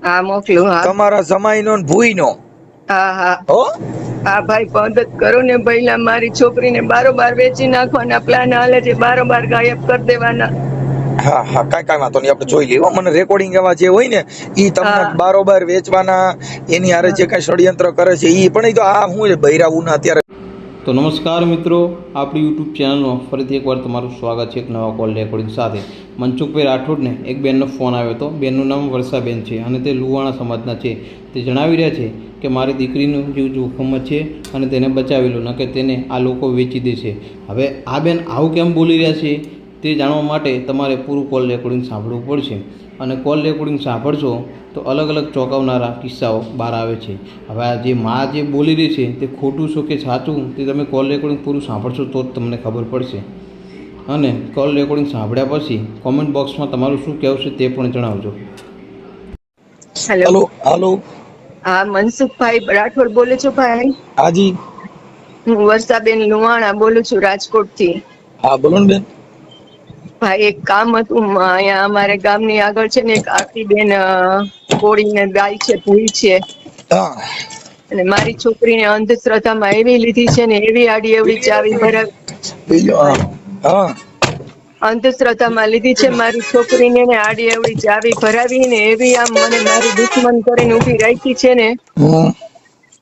હા મોકલું. હા તમારા જમાઈનો ને ભૂઈનો. હા હા હો હા ભાઈ મદદ કરો ને પહેલા મારી છોકરીને બારોબાર વેચી નાખવાના પ્લાન હાલે છે, બારોબાર ગાયબ કરી દેવાના. હા હા કાંઈ વાંધો નહીં, આપણે જોઈ લઈએ. મને રેકોર્ડિંગ એવા જે હોય ને ઈ તમને હા બારોબાર વેચવાના, એની હારે જે કઈ ષડયંત્ર કરે છે ઈ પણ. ઈ તો આ હું છે બૈરાવુના અત્યારે. તો નમસ્કાર મિત્રો, આપણી યુટ્યુબ ચેનલમાં ફરીથી એકવાર તમારું સ્વાગત છે એક નવા કોલ રેકોર્ડિંગ સાથે. મનસુખભાઈ રાઠોડને એક બેનનો ફોન આવ્યો હતો. બેનનું નામ વર્ષાબેન છે અને તે લુહાણા સમાજના છે. તે જણાવી રહ્યા છે કે મારી દીકરીનું જીવ જોખમ છે અને તેને બચાવી લો, ન કે તેને આ લોકો વેચી દેશે. હવે આ બેન આવું કેમ બોલી રહ્યા છે તે જાણવા માટે તમારે પૂરું કોલ રેકોર્ડિંગ સાંભળવું પડશે. અને કોલ રેકોર્ડિંગ સાંભળશો તો અલગ અલગ ચોંકાવનારા કિસ્સાઓ બહાર આવે છે. હવે આ જે માં જે બોલી રહી છે તે ખોટું છો કે સાચું તે તમે કોલ રેકોર્ડિંગ પૂરું સાંભળશો તો જ તમને ખબર પડશે. અને કોલ રેકોર્ડિંગ સાંભળ્યા પછી કોમેન્ટ બોક્સમાં તમારું શું કહેવું છે તે પણ જણાવજો. હેલો. હાલો હાલો. હા મનસુખભાઈ રાઠોડ બોલું છું ભાઈ. હાજી. હું વર્ષાબેન લુહાણા બોલું છું રાજકોટ થી. હા બોલો ને બેન. ભાઈ એક કામ હતું. અહીંયા અમારે ગામની આગળ છે ને એક આરતીબેન કોળીને ગાય છે, ભૂઈ છે. હા અને મારી છોકરીને અંધશ્રદ્ધામાં એવી લીધી છે ને, એવી આડી એવડી ચાવી ભરાવી. બીજો. હા હા અંધશ્રદ્ધામાં લીધી છે મારી છોકરીને, ને આડી એવડી ચાવી ભરાવી ને એવી આમ મને મારી દુશ્મન કરીને ઉભી રાખી છે ને. હમ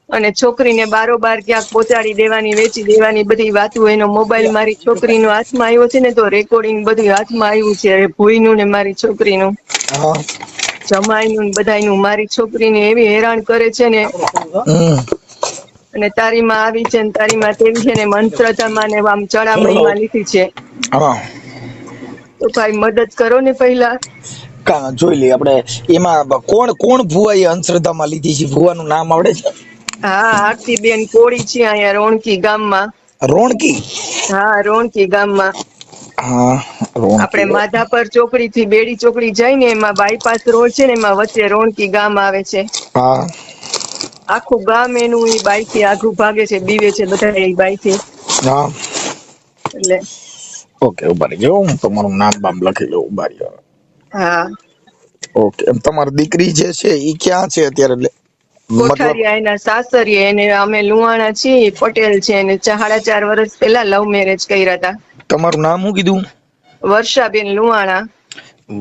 અને છોકરીને બારોબાર ક્યાંક પહોંચાડી દેવાની, વેચી દેવાની બધી વાતો. એનો મોબાઈલ મારી છોકરીનો હાથમાં આવ્યો છે ને તો રેકોર્ડિંગ બધું હાથમાં આવ્યું છે. ભૂઈનું ને મારી છોકરીનું, હા જમાઈનું ને બધાયનું. મારી છોકરીને એવી હેરાન કરે છે ને. હમ અને તારી માં આવી છે ને તારી માં તેવી છે ને, મંત્રતામાં ને આમ ચડામણીમાં લીધી છે. હા તો ભાઈ મદદ કરો ને પહેલા. જોઈ લઈએ આપણે. એમાં કોણ કોણ ભુવાએ અંધશ્રદ્ધામાં લીધી છે? ભુવાનું નામ આવડે છે? હા આરતીબેન કોળી છે, અહીંયા રોણકી ગામમાં. રોણકી? હા રોણકી ગામમાં. હા આપણે રોણકી. માધાપર ચોકડી થી બેડી ચોકડી જાય ને એમાં બાયપાસ રોડ છે ને, એમાં વચ્ચે રોણકી ગામ આવે છે. હા આખું ગામ એનું ઈ બાઈ થી આઘું ભાગે છે, બીવે છે બધા એ બાઈ થી. હા એટલે ઓકે, ઉભા રહેજો. હું તમારું નામ બામ લખી લઉં. ઉભા રહ્યો. હા ઓકે. તમારી દીકરી જે છે એ ક્યાં છે અત્યારે? મતલબ કોઠારિયા એના સાસરીએ. એને અમે લુહાણા છીએ, પટેલ છે. એને 4.5 વર્ષ પહેલા લવ મેરેજ કર્યા હતા. તમારું નામ શું કીધું? વર્ષાબેન લુહાણા.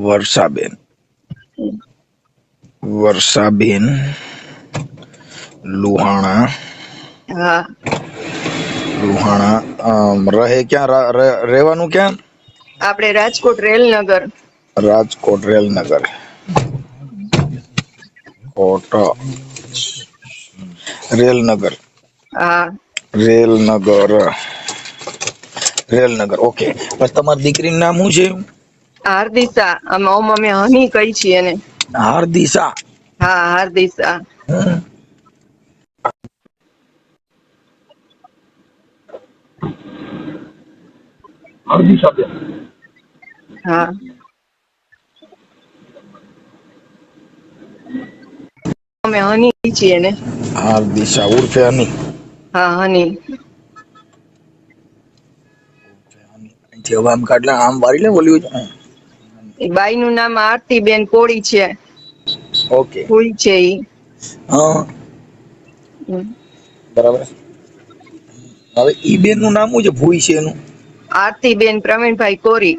વર્ષાબેન. વર્ષાબેન લુહાણા. હા લુહાણા. રહે ક્યાં? રહેવાનું ક્યાં? આપણે રાજકોટ રેલનગર. રાજકોટ રેલનગર. કોટ રેલનગર. હા રેલનગર. રેલનગર. ઓકે. પછી તમારી દીકરીનું નામ શું છે? હાર્દિશા. અમે હની કહી છીએ એને. હાર્દિશા. હા હાર્દિશા. હાર્દિશા બેન. હા અમે હની કહી છીએ એને. હાર્દિશા ઉર્ફે હની. હા હની. હવે આમ કાઢલા આમ વારી લે બોલ્યું છે. એ બાઈ નું નામ આરતીબેન કોળી છે. ઓકે. ભૂઈ છે ઈ. હા બરાબર. હવે ઈ બેન નું નામ શું છે? ભૂઈ છે એનું? આરતીબેન પ્રવીણભાઈ કોરી.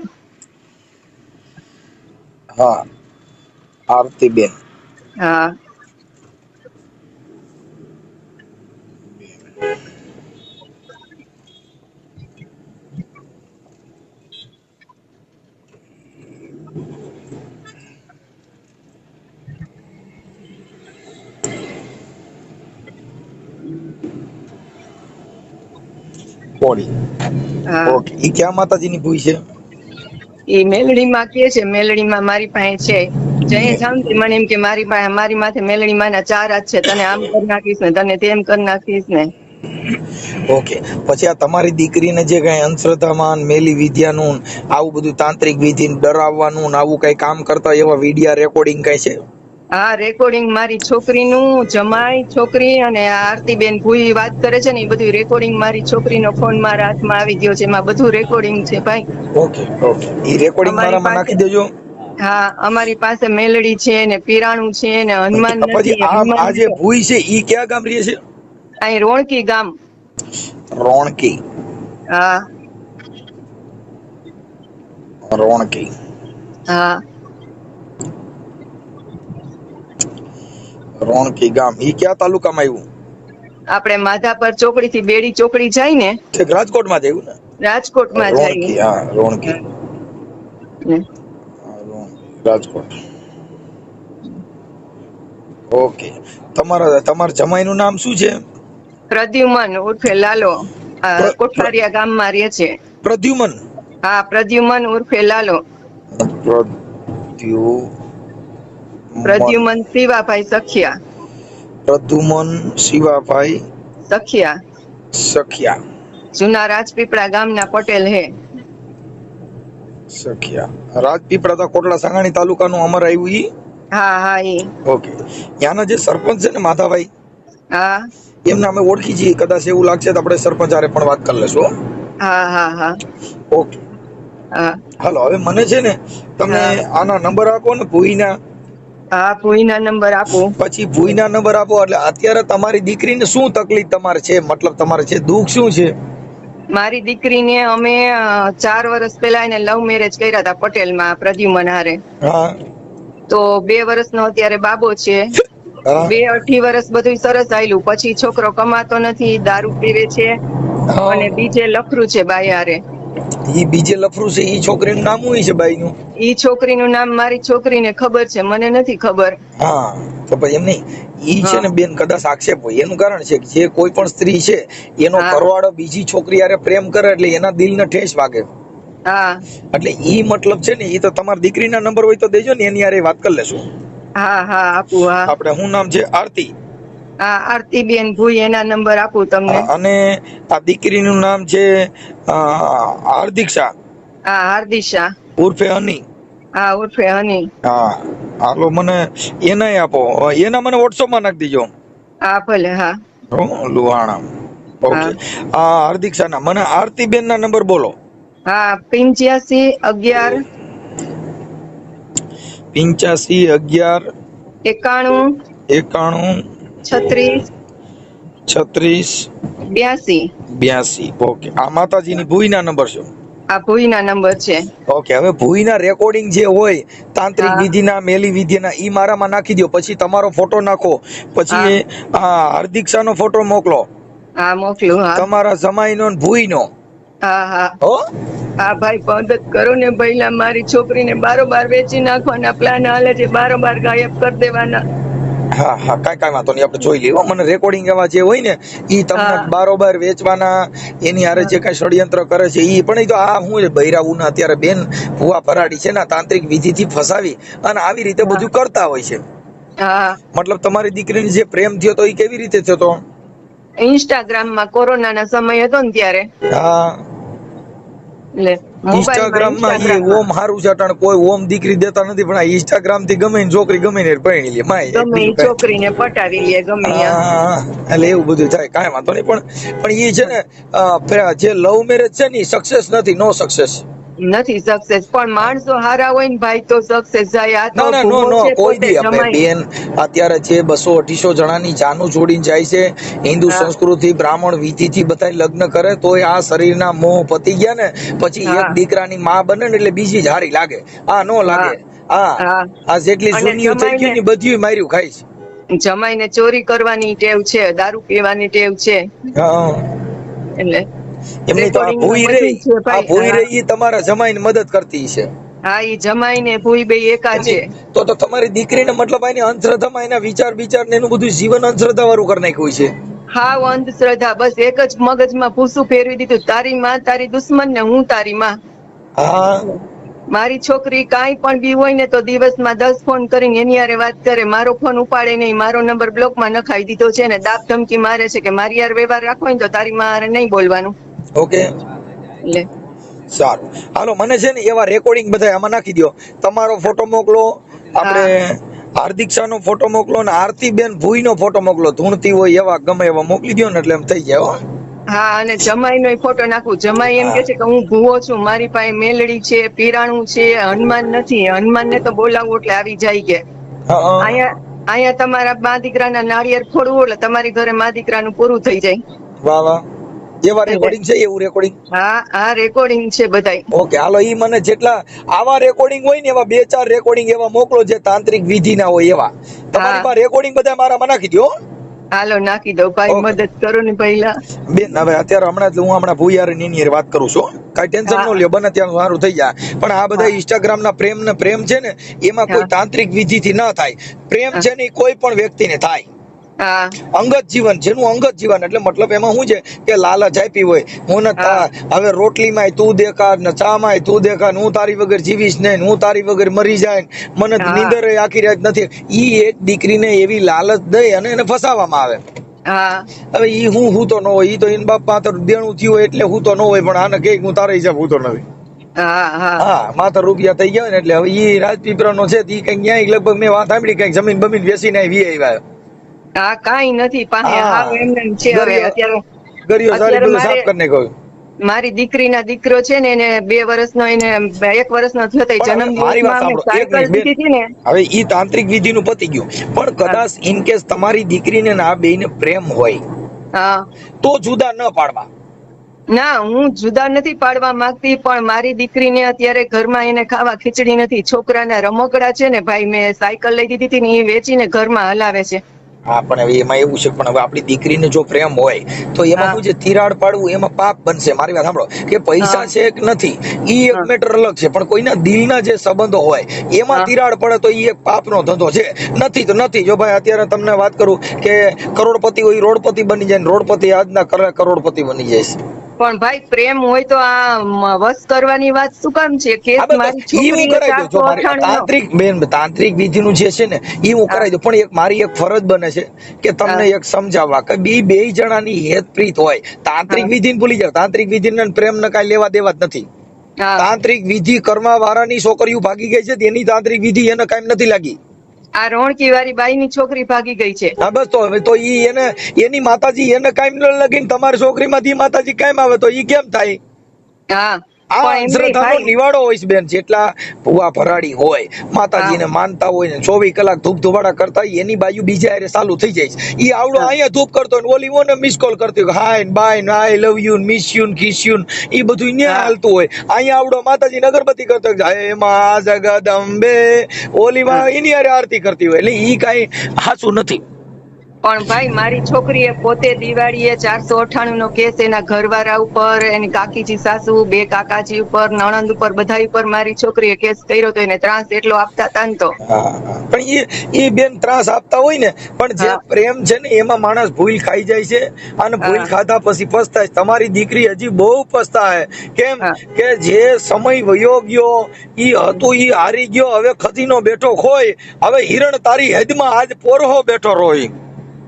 હા આરતીબેન. હા કોળી. હા ઓકે. ઈ ક્યાં માતાજીની ભૂઈ છે? એ મેલડી માં કે છે. મેલડી માં મારી પાસે છે. જઈએ જાવ ને મને એમ કે મારી પાસે, મારી માથે મેલડી માં ના 4 હાથ છે. તને આમ કરી નાખીશ ને, તને તેમ કરી નાખીશ ને. ઓકે. પછી આ તમારી દીકરીને જે કઈ અંધશ્રદ્ધામાં મેલી વિદ્યાનું આવું બધું તાંત્રિક વિધિ ડરાવવાનું આવું કઈ કામ કરતા એવા વિડિયા રેકોર્ડિંગ કઈ છે? હા રેકોર્ડિંગ મારી છોકરીનું, જમાઈ છોકરી અને આરતીબેન ભૂઈ વાત કરે છે ને, એ બધું રેકોર્ડિંગ મારી છોકરીનો ફોન મારા હાથમાં આવી ગયો છે. એમાં બધું રેકોર્ડિંગ છે ભાઈ. Okay okay. ઈ રેકોર્ડિંગ અમારી મારામાં પાસે નાખી દેજો. હા અમારી પાસે મેલડી છે ને પીરાણું છે ને હનુમાન પછી નથી આ હનુમાન જે છે. ભૂઈ છે ઈ ક્યાં ગામ રહે છે? અહીં રોણકી ગામ. રોણકી. હા રોણકી. હા રોણકી ગામ ઈ કયા તાલુકામાં આવ્યું? આપણે માધાપર ચોકડી થી બેડી ચોકડી જાય ને ઠીક રાજકોટમાં જ આવ્યું ને? રાજકોટમાં જઈએ. રોણકી, હા રોણકી. હમ. રાજકોટ. ઓકે. તમારા જમાઈનું નામ શું છે? પ્રદ્યુમન ઉર્ફે લાલો કોઠારિયા ગામમાં રહે છે. પ્રદ્યુમન. હા પ્રદ્યુમન ઉર્ફે લાલો. પ્રદ્યુમન શિવાભાઈ સખિયા. પ્રદ્યુમન શિવાભાઈ સખિયા સખિયા. જૂના રાજપીપળા ગામના પટેલ હે. સખિયા રાજપીપળા તો કોટડા સાંગાણી તાલુકાનું અમર આવ્યું ઈ? હા હા એ. ઓકે. ત્યાંના જે સરપંચ છે ને માધાભાઈ, હા એમને અમે ઓળખી છીએ. કદાચ એવું લાગશે તો આપણે સરપંચ હારે પણ વાત કરી લેશું. હા હા હા ઓકે. હા હાલો હવે મને છે ને તમે આના નંબર આપો ને ભૂઈના. હા ભૂઈના નંબર આપું. પછી ભૂઈના નંબર આપો એટલે અત્યારે તમારી દીકરીને શું તકલીફ તમારે છે, મતલબ તમારે છે દુઃખ શું છે? મારી દીકરીને અમે 4 વર્ષ પહેલા એને લવ મેરેજ કર્યા હતા પટેલમાં પ્રદ્યુમન હારે. હા તો 2 વર્ષનો અત્યારે બાબો છે. હા 2-2.5 વર્ષ બધું સરસ આયલું. પછી છોકરો કમાતો નથી, દારૂ પીવે છે હા. અને બીજે લફરું છે બાઈ હારે. ઈ બીજે લફરું છે ઈ છોકરીનું નામ શું છે બાઈનું? ઈ છોકરીનું નામ મારી છોકરીને ખબર છે, મને નથી ખબર. હા તો પછી એમ નહીં, ઈ છે હા ને બેન કદાચ આક્ષેપ હોય. એનું કારણ છે કે જે કોઈ પણ સ્ત્રી છે એનો હા ઘરવાળો બીજી છોકરી હારે પ્રેમ કરે એટલે એના દિલને ઠેસ વાગે. હા એટલે ઈ મતલબ છે ને, ઈ તો તમારા દીકરીના નંબર હોય તો દેજો ને, એની હારે વાત કરી લેશું. હા હા આપું. હા આપણે શું નામ છે? આરતી. હા આરતીબેન ભૂઈ, એના નંબર આપું તમને. અને આ દીકરીનું નામ છે હાર્દિક્ષા હા હાર્દિશા. ઉર્ફે હની. હા ઉર્ફે હની. હા હાલો મને એનાય આપો. એના મને વોટ્સઅપમાં નાખી દીજો. હા ભલે. હા લુહાણા. હા ઓકે. હાર્દિક્ષાના મને આરતીબેન ના નંબર બોલો. હા 85 85 11 91 36 36 82. 82. ઓકે. આ માતાજીની ભૂઈના નંબર છે. આ ભૂઈના નંબર છે. ઓકે. હવે ભૂઈના રેકોર્ડિંગ જે હોય તાંત્રિક હા વિધિના, મેલી વિધિના, ઈ મારામાં નાખી દો. પછી તમારો ફોટો નાખો. હા પછી હાર્દિક્ષાનો ફોટો મોકલો. હા મોકલું. હા તમારા જમાઈનો ને ભૂઈનો. હા હા હો. હા ભાઈ મદદ કરો ને ભઈલા, મારી છોકરીને બારોબાર વેચી નાખવાના પ્લાન હાલે છે, બારોબાર ગાયબ કરી દેવાના. હા હા કાંઈ વાંધો નહીં, આપણે જોઈ લઈએ. મને રેકોર્ડિંગ એવા જે હોય ને ઈ તમને હા બારોબાર વેચવાના, એની હારે જે કાંઈ ષડયંત્ર કરે છે ઈ પણ. ઈ તો આ શું છે, બૈરાઉના અત્યારે બેન ભુવા ફરાડી છે ને તાંત્રિક વિધિથી ફસાવી અને આવી રીતે હા બધું કરતા હોય છે. હા મતલબ તમારી દીકરીને જે પ્રેમ થયો તો એ કેવી રીતે થયો તો? ઇન્સ્ટાગ્રામમાં કોરોનાના સમય હતો ને ત્યારે. હા એટલે મોબાઈલમાં ઇન્સ્ટાગ્રામમાં ઈ ઇન્સ્ટાગ્રામમાં ઓમ હારું છે અટાણે કોઈ ઓમ દીકરી દેતા નથી, પણ આ ઇન્સ્ટાગ્રામ થી ગમે ને છોકરી ગમે ને પરણી લે માય એક ગમે બીજું એ છોકરીને પટાવી લે ગમે ત્યાં. હા એટલે એવું બધું થાય. કાંઈ વાંધો નહીં. પણ ઈ છે ને જે લવ મેરેજ છે ને સક્સેસ નથી, નો સક્સેસ. નથી સક્સેસ, પણ માણસો હારા હોય ને ભાઈ તો સક્સેસ જાય. આ તો ના ના નો ભૂવો નો છે કોઈ પોતે દી જમાઈ. બેન અત્યારે છે 200-250 જણાની જાનું જોડીને જાય છે. હિન્દુ હા સંસ્કૃતિ બ્રાહ્મણ વિધિથી બધા લગ્ન કરે તોય આ શરીરના મોહ પતી ગયા ને પછી એક હા દીકરાની માં બને ને એટલે બીજી જ હારી લાગે. આ નો હા લાગે. હા આ જેટલી અને જૂનિયું થઈ ગયું ને બધું માર્યું ખાય છે. જમાઈને ચોરી કરવાની ટેવ છે, દારૂ પીવાની ટેવ છે. હા એટલે એમની તો આ રેકોર્ડિંગમાં ભૂઈ બધું રહી, છે આ ભાઈ. ભૂઈ હા રહી તમારા જમાઈને મદદ કરતી છે. હા ઈ જમાઈ ને ભૂઈ બે એકા એમની છે. તો તમારી દીકરીને મતલબ એની અંધશ્રદ્ધામાં એના વિચાર ને એનું બધું જીવન અંધશ્રદ્ધા વાળું કરી નાખ્યું છે. હાવ અંધશ્રદ્ધા. બસ એક જ મગજમાં ભૂસું ફેરવી દીધું, તારી માં તારી દુશ્મન ને હું તારી માં. હા મારી છોકરી કાંઈ પણ બી હોય ને તો દિવસમાં 10 ફોન કરીને એની હારે વાત કરે. મારો ફોન ઉપાડે નહીં, મારો નંબર બ્લોકમાં નખાઈ દીધો છે ને દાબ ધમકી મારે છે કે મારી હારે વ્યવહાર રાખવો હોય ને તો તારી માં હારે નહીં બોલવાનું. ઓકે એટલે સારું. હાલો મને છે ને એવા રેકોર્ડિંગ બધા આમાં નાખી દો. તમારો ફોટો મોકલો, આપણે હા હાર્દિક્ષાનો ફોટો મોકલો ને આરતીબેન ભૂઈનો ફોટો મોકલો. ધૂણતી હોય એવા ગમે એવા મોકલી દો ને એટલે એમ થઈ જાય. હા, અને જમાઈનો ફોટો નાખું. જમાઈ એમ કે છે કે હું ભૂવો છું, મારી પાસે મેલડી છે, પીરાણું છે, હનુમાન નથી. હનુમાનને તો બોલાવું એટલે આવી જાય કે હા, અહીંયા અહીંયા તમારા મા દીકરાના નાળિયેર ફોડવું એટલે તમારી ઘરે મા દીકરાનું પૂરું થઈ જાય. વાહ વાહ, એવા એટલે રેકોર્ડિંગ છે? એવું રેકોર્ડિંગ? હા રેકોર્ડિંગ છે બધાય. ઓકે, હાલો, ઈ મને જેટલા આવા રેકોર્ડિંગ હોય ને એવા 2-4 રેકોર્ડિંગ એવા મોકલો જે તાંત્રિક વિધિના હોય એવા. તમારી હા પાસે રેકોર્ડિંગ બધા મારામાં નાખી દો. હાલો નાખી દઉં ભાઈ, ઓકે મદદ કરો ને પહેલા. બેન, હવે અત્યારે હમણાં ભૂયાર ની વાત કરું છું, કઈ ટેન્શન ન હા લ્યો, બને ત્યાં સારું થઈ જાય. પણ આ બધા હા ઇન્સ્ટાગ્રામ ના પ્રેમ છે ને, એમાં કોઈ હા તાંત્રિક વિધિથી ન થાય. પ્રેમ હા છે ને ઈ કોઈ પણ વ્યક્તિને થાય. હા અંગત જીવન, જેનું અંગત જીવન, એટલે મતલબ એમાં શું છે કે લાલચ આપી હોય, હું હા હવે રોટલીમાં તું દેખા ને ચામાં તું દેખા, હું તારી વગર જીવીશ નહીં, હું તારી વગર મરી જાય, મને હા નીંદર આખી રાત નથી. ઈ એક દીકરીને એવી લાલચ દઈ અને એને ફસાવવામાં આવે. હા હવે ઈ હું તો ન હોય, ઈ તો એન બાપ માતર દેણું થયું હોય એટલે હું તો ન હોય, પણ આને કે હું તારા હિસાબ હું તો નથી. હા હા હા, માતર રૂપિયા થઈ ગયા ને એટલે હવે ઈ રાજપીપળા નો છે, ઈ કઈક ન્યાય લગભગ મેં વાત સાંભળી, કઈક જમીન બમીન વેચીને વી આવ્યા. હા, કાંઈ નથી પાસે. હાવ હા, એમને એમ છે. હવે ગરિયો ગરિયો સારી અત્યારે બધું મારે સાફ કરીને કહ્યું. મારી દીકરીના દીકરો છે ને, એને 2 વર્ષનો, એને 1 વર્ષનો થયો તો પણ હવે જન્મ મારી વાત દિવસમાં અમે સાંભળો, એક સાયકલ મિનિટ બેન. દીધી હતી ને. હવે ઈ તાંત્રિક વિધિનું પતી ગયું, પણ હા કદાચ ઇન કેસ તમારી દીકરીને ને આ બેયને પ્રેમ હોય હા તો જુદા ન પાડવા. ના, હું જુદા નથી પાડવા માંગતી, પણ મારી દીકરીને અત્યારે ઘરમાં એને ખાવા ખીચડી નથી. છોકરાના રમકડા છે ને ભાઈ, મેં સાયકલ લઈ દીધી હતી ને, એ વેચીને ઘરમાં હલાવે છે. હા, પણ હવે એમાં એવું છે, પણ હવે આપણી દીકરીને જો પ્રેમ હોય તો એમાં હા શું છે, તિરાડ પાડવું એમાં પાપ બનશે. મારી વાત સાંભળો, કે પૈસા હા છે કે નથી ઈ એક હા મેટર અલગ છે, પણ કોઈના દિલના જે સંબંધો હોય એમાં હા તિરાડ પડે તો ઈ એક પાપનો ધંધો છે. નથી તો નથી. જો ભાઈ અત્યારે તમને વાત કરું કે કરોડપતિ હોય રોડપતિ બની જાય, ને રોડપતિ આજના કરોડપતિ બની જાય છે. પણ ભાઈ, પ્રેમ હોય તો આ વશ કરવાની વાત શું કામ છે? કેસ હા, બસ મારી બસ ઈ હું છોકરીએ કરાવી દઉં. જો મારી 498 નો. તાંત્રિક વિધિનું જે છે ને ઈ હું હા કરાવી દઉં, પણ એક મારી એક ફરજ બને છે કે હા તમને એક સમજાવવા કે બે જણાની હેતપ્રીત હોય. તાંત્રિક હા વિધિને ભૂલી જાવ, તાંત્રિક વિધિને પ્રેમ ને કાંઈ લેવા દેવા જ નથી. હા તાંત્રિક વિધિ કરવા વાળાની છોકરીઓ ભાગી ગઈ છે, તેની તાંત્રિક વિધિ એને કાંઈ નથી લાગી. આ રોણકી વાળી બાઈની છોકરી ભાગી ગઈ છે. હા, બસ તો હવે તો ઈ એની માતાજી એને કાંઈ ન લગીને તમારી છોકરીમાંથી માતાજી કાંઈ આવે તો ઈ કેમ થાય? હા, આ પણ એમ નહીં અંધશ્રદ્ધાનો ભાઈ. નિવાડો હોય છે બેન. જેટલા ભુવા ભરાડી હોય, હા માતાજીને માનતા હોય ને 24 કલાક ધૂપ ધુવાડા કરતા હોય, એની બાજુ બીજા હારે ચાલુ થઈ જાય છે. ઈ આવડો હા અહીંયા ધૂપ કરતો હોય, ઓલી ઓને મિસ કોલ કરતી હોય, hi bye I love you miss you kiss you, ઈ બધું ન્યા હા હાલતું હોય. અહીંયા આવડો માતાજીને અગરબત્તી કરતો હોય, જય માં જગદંબે, ઓલી હા. માં એની હારે આરતી કરતી હોય. એટલે ઈ કાંઈ સાચું નથી. પણ ભાઈ, મારી છોકરીએ પોતે દિવાળીએ 498 નો કેસ એના ઘરવાળા ઉપર, એની કાકીજી સાસુ, 2 કાકાજી ઉપર, નણંદ ઉપર, બધા ઉપર મારી છોકરીએ કેસ કર્યો તો. એને ત્રાસ એટલો આપતા હતા ને તો. પણ ઈ બેન ત્રાસ આપતા હોય ને, પણ જે હા પ્રેમ છે ને એમાં માણસ ભૂલ ખાઈ જાય છે, અને ભૂલ હા ખાધા પછી પસ્તાય. તમારી દીકરી હજી બહુ પસ્તાય. કેમ હા કે જે સમય વયો ગયો, ઈ હતું ઈ હારી ગયો. હવે ખજીનો બેઠો હોય, હવે હિરણ તારી હદમાં આજ પોરહો બેઠો રોય.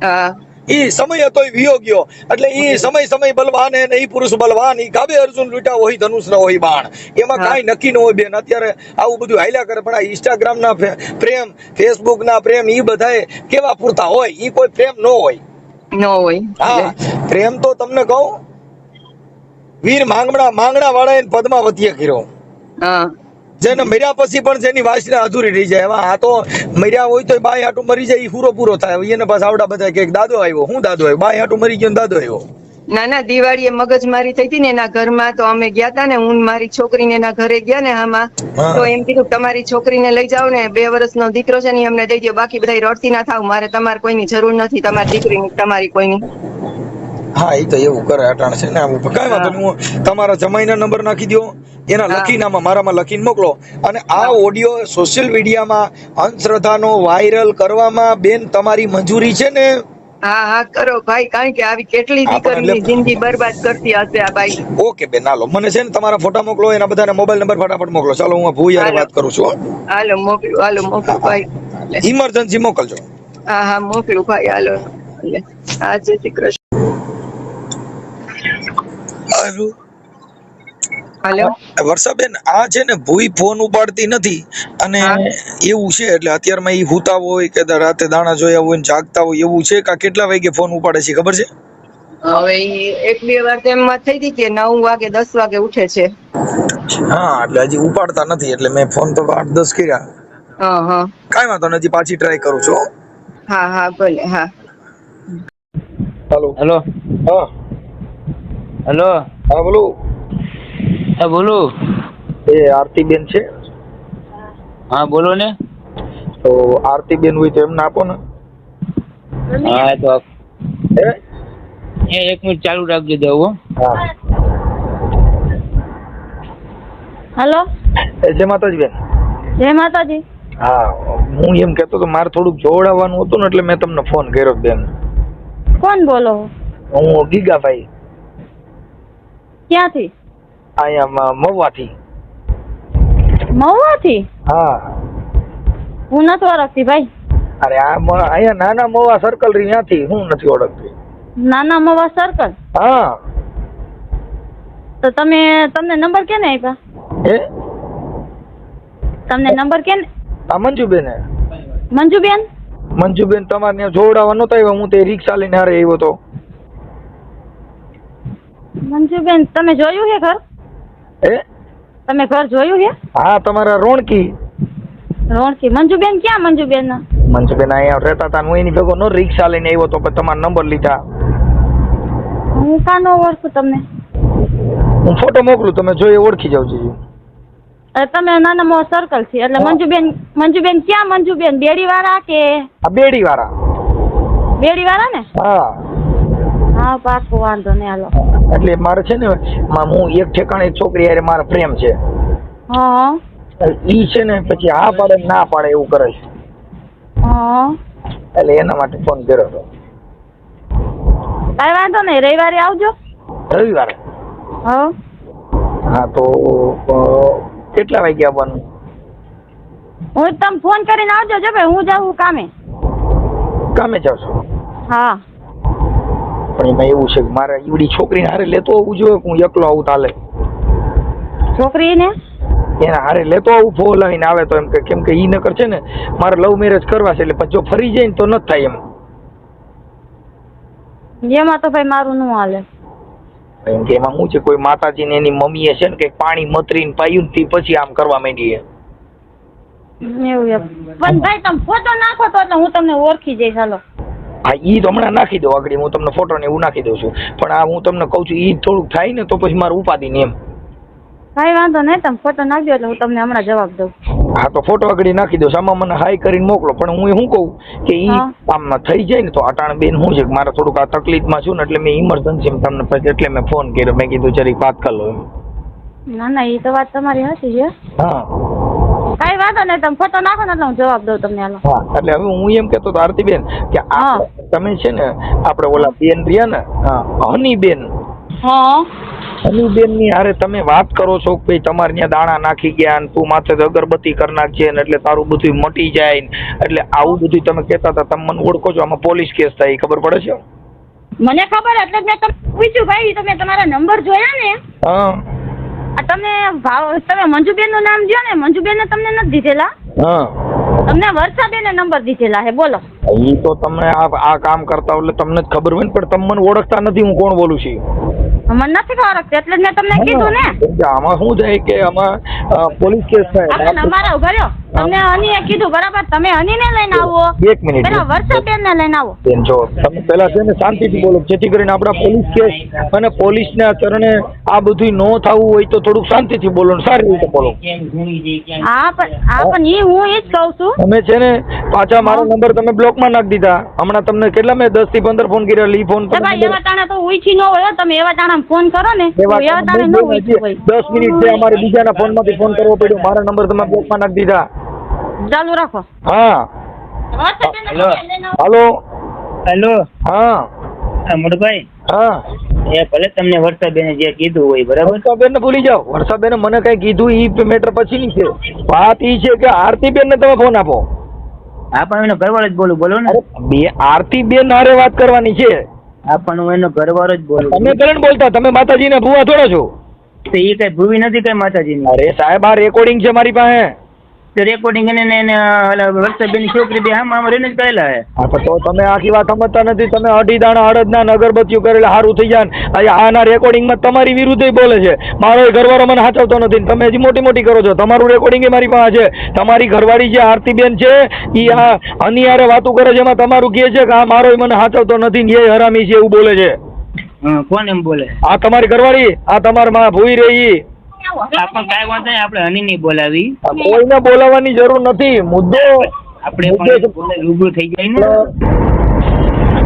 હા ઈ સમય હતો ઈ વિયો ગયો. એટલે ઈ સમય બલવાન હે ને ઈ પુરુષ બલવાન. ઈ કાબે અર્જુન લૂટા હોય, ધનુષ ના હોય બાણ. એમાં હા કાંઈ નક્કી ન હોય બેન. અત્યારે આવું બધું હાલ્યા કરે, પણ આ ઇન્સ્ટાગ્રામ ના પ્રેમ, ફેસબુક ના પ્રેમ, ઈ બધાય કેવા પૂરતા હોય? ઈ કોઈ પ્રેમ ન હોય. ન હોય એટલે. હા, પ્રેમ તો તમને કહું, વીર માંગણા વાળા પદ્માવતીએ કર્યો. હા જેને મર્યા પછી પણ જેની વાસના અધૂરી રહી જાય. એવા આ તો મર્યા હોય તો બાય હાટું મરી જાય, ઈ પૂરો થાય. એને પાછા આવડા બધા કે દાદો આવ્યો. હું દાદો આવ્યો? બાય હાટું મરી ગયો ને દાદો આવ્યો. ના, દિવાળીએ મગજમારી થઈ હતી ને એના ઘરમાં, તો અમે ગયા તા ને, હું મારી છોકરીને એના ઘરે ગયા ને આમાં, તો હા, એમ કીધું તમારી છોકરીને લઈ જાઓ ને, 2 વર્ષનો દીકરો છે ને, અમને દઈ દો. બાકી બધા રડતી ના થાવ, મારે તમારે કોઈની જરૂર નથી, તમારી દીકરીની, તમારી કોઈની. હા, ઈ તો એવું કરે અટાણ છે ને. કાંઈ વાંધો હા નહીં, હું તમારા જમાઈના નંબર નાખી દો, એના હા લખીને મારામાં લખીને મોકલો. અને આ હા ઓડિયો સોશિયલ મીડિયામાં અંધશ્રદ્ધાનો વાયરલ કરવામાં બેન તમારી મંજૂરી છે ને? હા કરો ભાઈ, કારણ કે આવી કેટલી આપણે દીકરીની એટલે જિંદગી બરબાદ કરતી હશે આ બાઈ. ઓકે બેન, હાલો, મને છે ને તમારા ફોટા મોકલો, એના બધાને મોબાઈલ નંબર ફટાફટ મોકલો. ચાલો, હું ભૂયારે હાલો વાત કરું છું. હાલો મોકલું ભાઈ. ઇમરજન્સી મોકલજો. હા મોકલું ભાઈ. હાલો, હા, જય શ્રી કૃષ્ણ. હાલો. વર્ષાબેન, આ છે ને ભૂઈ ફોન ઉપાડતી નથી, અને હા એવું છે એટલે અત્યારમાં ઈ હુતા હોય કે રાતે દાણા જોયા હોય ને જાગતા હોય એવું છે. કે કેટલા વાગે ફોન ઉપાડે છે ખબર છે? હવે ઈ 1-2 વાર તો એમમાં થઈ હતી કે 9 વાગે 10 વાગે ઉઠે છે. હા એટલે હજી ઉપાડતા નથી એટલે મેં ફોન તો 8-10 કર્યા. હા. કાંઈ વાંધો નહીં, હજી પાછી ટ્રાય કરું છું હો. હા ભલે. હા હાલો. હેલો હા હેલો હા બોલો. હા બોલો. એ આરતીબેન છે? હા બોલો ને. તો આરતીબેન હોય તો એમને આપો ને. હા તો હે? એક મિનિટ ચાલુ રાખજો દેવું. હા. હેલો, જય માતાજી બેન. જય માતાજી. હા હું એમ કહેતો તો મારે થોડુંક જોડાવાનું હતું ને એટલે મેં તમને ફોન કર્યો બેન. કોણ બોલો? હું ગીગાભાઈ ક્યાંથી? અહીંયા મહુવાથી. મહુવાથી? હા. હું નથી ઓળખતી ભાઈ. અરે અહીંયા નાના મહુવા સર્કલ રી ત્યાંથી હું નથી ઓળખતી. નાના મહુવા સર્કલ? હા. તો તમને નંબર કેને આપ્યા? હે? તમને નંબર કેને? આ મંજુબેન. મંજુબેન? મંજુબેન તમારે ત્યાં જોડાવા નહોતા આવ્યા, હું તે રિક્ષા લઈને હારે આવ્યો તો. મંજુબેન તમે જોયું છે ઘર? હે? તમે ઘર જોયું છે? હા તમારા રોણકી. રોણકી. મંજુબેન ક્યાં મંજુબેન? મંજુબેન અહીંયા રહેતા હતા, હું એની ભેગો નો રિક્ષા લઈને આવ્યો તો પછી તમારો નંબર લીધા. હું કાનો ઓળખું તમને? હું ફોટો મોકલું, તમે જોઈ ઓળખી જાવ છો. તમે નાના મહુવા સર્કલ છે એટલે મંજુબેન ક્યાં મંજુબેન? બેડી વાળા કે? આ બેડી વાળા. બેડી વાળા ને? હા. હા પાકું, વાંધો નહીં હાલો. એટલે મારે છે ને હું એક ઠેકાણે એક છોકરી હારે મારો પ્રેમ છે. હા. ઈ છે ને પછી હા પાડે ને ના પાડે એવું કરે છે. હા. એટલે એના માટે ફોન કર્યો હતો. કાંઈ વાંધો નહીં, રવિવારે આવજો. રવિવારે? હા. હા તો કેટલા વાગે આવવાનું? હું તમે ફોન કરીને આવજો. જો ભાઈ હું જાઉં કામે. કામે જાવ છો? હા. પણ એમાં એવું છે કે મારે ઈવડી છોકરીને હારે લેતો આવવું જોઈએ કે હું એકલો આવું ચાલે? છોકરીને એને હારે લેતો આવું ફોન લઈને આવે તો એમ કે કેમ કે ઈ નકર છે ને મારે લવ મેરેજ કરવા છે એટલે પછી જો ફરી જાય ને તો નથી થાય એમ. એમાં તો ભાઈ મારું નું હાલે. એમ કે એમાં શું છે કોઈ માતાજી ને એની મમ્મીએ છે ને કે પાણી મતરીને પાયું ને પછી આમ કરવા માંડીએ. એવું એમ. પણ ભાઈ તમે ફોટો નાખો તો એટલે હું તમને ઓળખી જઈશ. હાલો. હા ઈ તો હમણાં નાખી દો આગળ, હું તમને ફોટો ને એવું નાખી દઉં છું. પણ આ હું તમને કહું છું ઈ થોડુંક થાય ને તો પછી મારે ઉપાધિ ને એમ. ભાઈ વાંધો નહીં, તમે ફોટો નાખજો એટલે હું તમને હમણાં જવાબ દઉં. હા તો ફોટો આગળ નાખી દો, આમાં મને હાઈ કરીને મોકલો. પણ હું શું કહું કે ઈ આમ થઈ જાય ને તો અટાણ બેન શું છે કે મારે થોડુંક આ તકલીફમાં છું ને એટલે મેં ઇમરજન્સી તમને પછી એટલે મેં ફોન કર્યો. મેં કીધું જરીક વાત કરી લો એમ. ના ના એ તો વાત તમારી સાચી છે. હા કાંઈ વાંધો નહીં, તમે ફોટો નાખો ને એટલે હું જવાબ દઉં તમને. હાલો. હા એટલે હવે હું એમ કહેતો હતો આરતીબેન કે તમે છે ને આપણે ઓલા બેન રહ્યા ને હનીબેન, હા હનીબેન ની હારે તમે વાત કરો છો કે ભાઈ તમારે ત્યાં દાણા નાખી ગયા ને તું માથે અગરબત્તી કરી નાખજે ને એટલે તારું બધું મટી જાય ને એટલે આવું બધું તમે કહેતા હતા. તમે મને ઓળખો છો? આમાં પોલીસ કેસ થાય ખબર પડે છે? મને ખબર એટલે જ મેં તમને પૂછ્યું ભાઈ. તમે તમારા નંબર જોયા ને? હા. તમે મંજુબેન નું નામ જો ને, મંજુબેન ને તમને નથી દીધેલા. હા તમને વર્ષાબેન નંબર દીધેલા હે. બોલો. ઈ તો તમને આ કામ કરતા એટલે તમને જ ખબર હોય ને, પણ તમે મને ઓળખતા નથી હું કોણ બોલું છું. મને નથી ખબર એટલે જ મેં તમને કીધું ને. આમાં શું થાય કે આમાં પોલીસ કેસ થાય. અમારા ઉભા રહ્યો. તમને હનીએ કીધું બરાબર, તમે હનીને લઈને આવો. એક મિનિટ પેલા વર્ષાબેન ને લઈને આવો. બેન જો તમે પેલા છે ને શાંતિથી બોલો, જેથી કરીને આપણા પોલીસ કેસ અને પોલીસના ચરણે આ બધું ન થવું હોય તો થોડુંક શાંતિથી બોલો ને સારી રીતે બોલો. હા પણ હું એ જ કહું છું. તમે છે ને પાછા મારો નંબર તમે બ્લોકમાં નાખી દીધા. હમણાં તમને કેટલા મેં 10 થી 15 ફોન કર્યા. ઈ ફોન એવા ટાણા તો ઉઈથી ન હોય. તમે એવા ટાણા ફોન કરો ને, એવા ટાણે ન ઉઈથી હોય. 10 મિનિટ છે અમારે બીજાના ફોનમાંથી ફોન કરવો પડ્યો. મારા નંબર તમે બ્લોકમાં નાખી દીધા. ચાલુ રાખો. હા હેલો હાલો. હેલો હા મોટભાઈ. હા એ ભલે તમને વર્ષાબેને જે કીધું હોય બરાબર. વર્ષાબેન ને ભૂલી જાઓ. વર્ષાબેન મને કઈ કીધું ઈ મેટર પછીની છે. વાત ઈ છે કે આરતીબેન ને તમે ફોન આપો. હા પણ એનો ઘરવાળો જ બોલું. બોલો ને. બે આરતીબેન હારે વાત કરવાની છે. હા પણ હું એનો ઘરવાળો જ બોલું. તમે પેલા બોલતા તમે માતાજી ના ભૂવા થોડા છો? તો એ કઈ ભૂવી નથી કઈ માતાજીની. અરે સાહેબ આ રેકોર્ડિંગ છે મારી પાસે. રેકોર્ડિંગ એને વર્ષાબેન છોકરી બે આમ રહીને જ કરેલા હે. હા તો તમે આખી વાત સમજતા નથી. તમે અઢી દાણા અડદના ને અગરબત્તીઓ કરેલા સારું થઈ જાય ને આના રેકોર્ડિંગમાં તમારી વિરુદ્ધ બોલે છે. મારો ઘરવાળો મને સાચવતો નથી ને તમે હજી મોટી મોટી કરો છો. તમારું રેકોર્ડિંગ મારી પાસે છે. તમારી ઘરવાળી જે આરતીબેન છે એ આ અનિયારે વાતું કરે છે, એમાં તમારું કહે છે કે આ મારો મને સાચવતો નથી ને એ હરામી છે એવું બોલે છે. કોણ એમ બોલે? આ તમારી ઘરવાળી, આ તમારી માં ભૂઈ રહી. આપણ કાંઈ વાંધો નહીં, આપણે હની નહીં બોલાવી. કોઈને બોલાવવાની જરૂર નથી. મુદ્દો આપણે પણ રૂબરૂ થઈ જાય ને.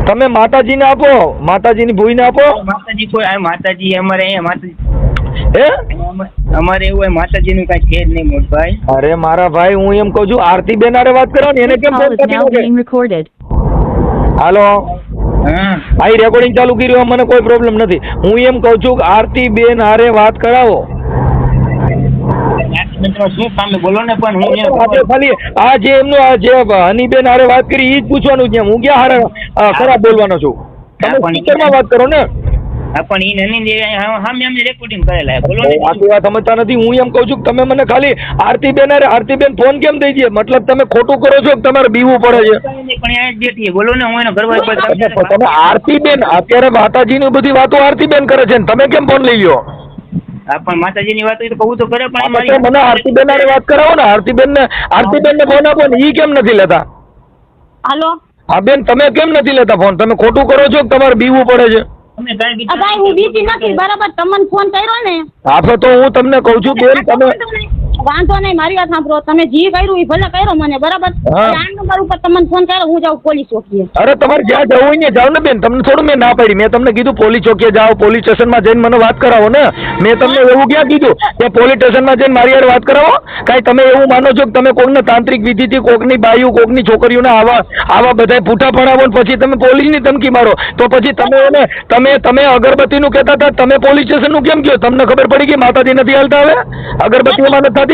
તમે માતાજીને આપો, માતાજીની ભૂઈને આપો. માતાજી કોઈ માતાજી અમારે અહીંયા માતાજી હે અમારે એવું હોય, માતાજીનું કાંઈ છે જ નહીં મોટભાઈ. અરે મારા ભાઈ, હું એમ કહું છું આરતીબેન હારે વાત કરો ને, એને કેમ ફોન કરી દો? હાલો, હા ભાઈ રેકોર્ડિંગ ચાલુ કર્યું, મને કોઈ પ્રોબ્લેમ નથી. હું એમ કહું છું કે આરતીબેન હારે વાત કરાવો. શું સામે બોલો ને. પણ હું આપણે ખાલી આ જે એમનું આ જે હનીબેન હારે વાત કરી એ જ પૂછવાનું છે. હું ક્યાં હારે ખરાબ બોલવાનો છું? તમે સ્પીકરમાં વાત કરો ને. પણ ઈ નની સામે અમને રેકોર્ડિંગ કરેલા બોલો ને. આટલી વાત સમજતા નથી. હું એમ કહું છું કે તમે મને ખાલી આરતીબેન ફોન કેમ દઈ દે? મતલબ તમે ખોટું કરો છો કે તમારે બીવું પડે છે? પણ આ જ બેઠી બોલો ને. હું એનો ઘરવાળી તમે આરતીબેન અત્યારે માતાજીની બધી વાતો આરતીબેન કરે છે ને તમે કેમ ફોન લઈ લો? પણ માતાજીની વાત તો કહું તો કરે, પણ મને આરતીબેન હારે વાત કરાવો ને. આરતીબેન ને ફોન આપો ને. ઈ કેમ નથી લેતા? હાલો હા બેન, તમે કેમ નથી લેતા ફોન? તમે ખોટું કરો છો કે તમારે બીવું પડે છે? ભાઈ હું બીજી નથી, બરાબર તમને ફોન કર્યો ને. હા તો હું તમને કહું છું બેન, તમે વાંધો નહીં, મારી વાત સાંભળો. તમે જે કર્યું એ ભલે કર્યો મને, બરાબર. આ નંબર ઉપર તમને ફોન કર્યો, હું જાઉં પોલીસ ચોકીએ. અરે તમારે જ્યાં જવું હોય ને જાવ ને બેન. તમને થોડું મેં ના પાડી. મેં તમને કીધું પોલીસ ચોકીએ જાઓ, પોલીસ સ્ટેશનમાં જઈને મને વાત કરાવો ને. મેં તમને એવું ક્યાં કીધું કે પોલીસ સ્ટેશનમાં જઈને મારી યાર વાત કરાવો? કાંઈ તમે એવું માનો છો કે તમે કોકને તાંત્રિક વિધિથી કોકની બાયું, કોકની છોકરીઓને આવા બધા પૂઠા પડાવો ને પછી તમે પોલીસની ધમકી મારો? તો પછી તમે અગરબત્તીનું કહેતા હતા, તમે પોલીસ સ્ટેશનનું કેમ કહો? તમને ખબર પડી ગઈ માતાજી નથી હાલતા હવે અગરબત્તીઓમાં નથી થતી?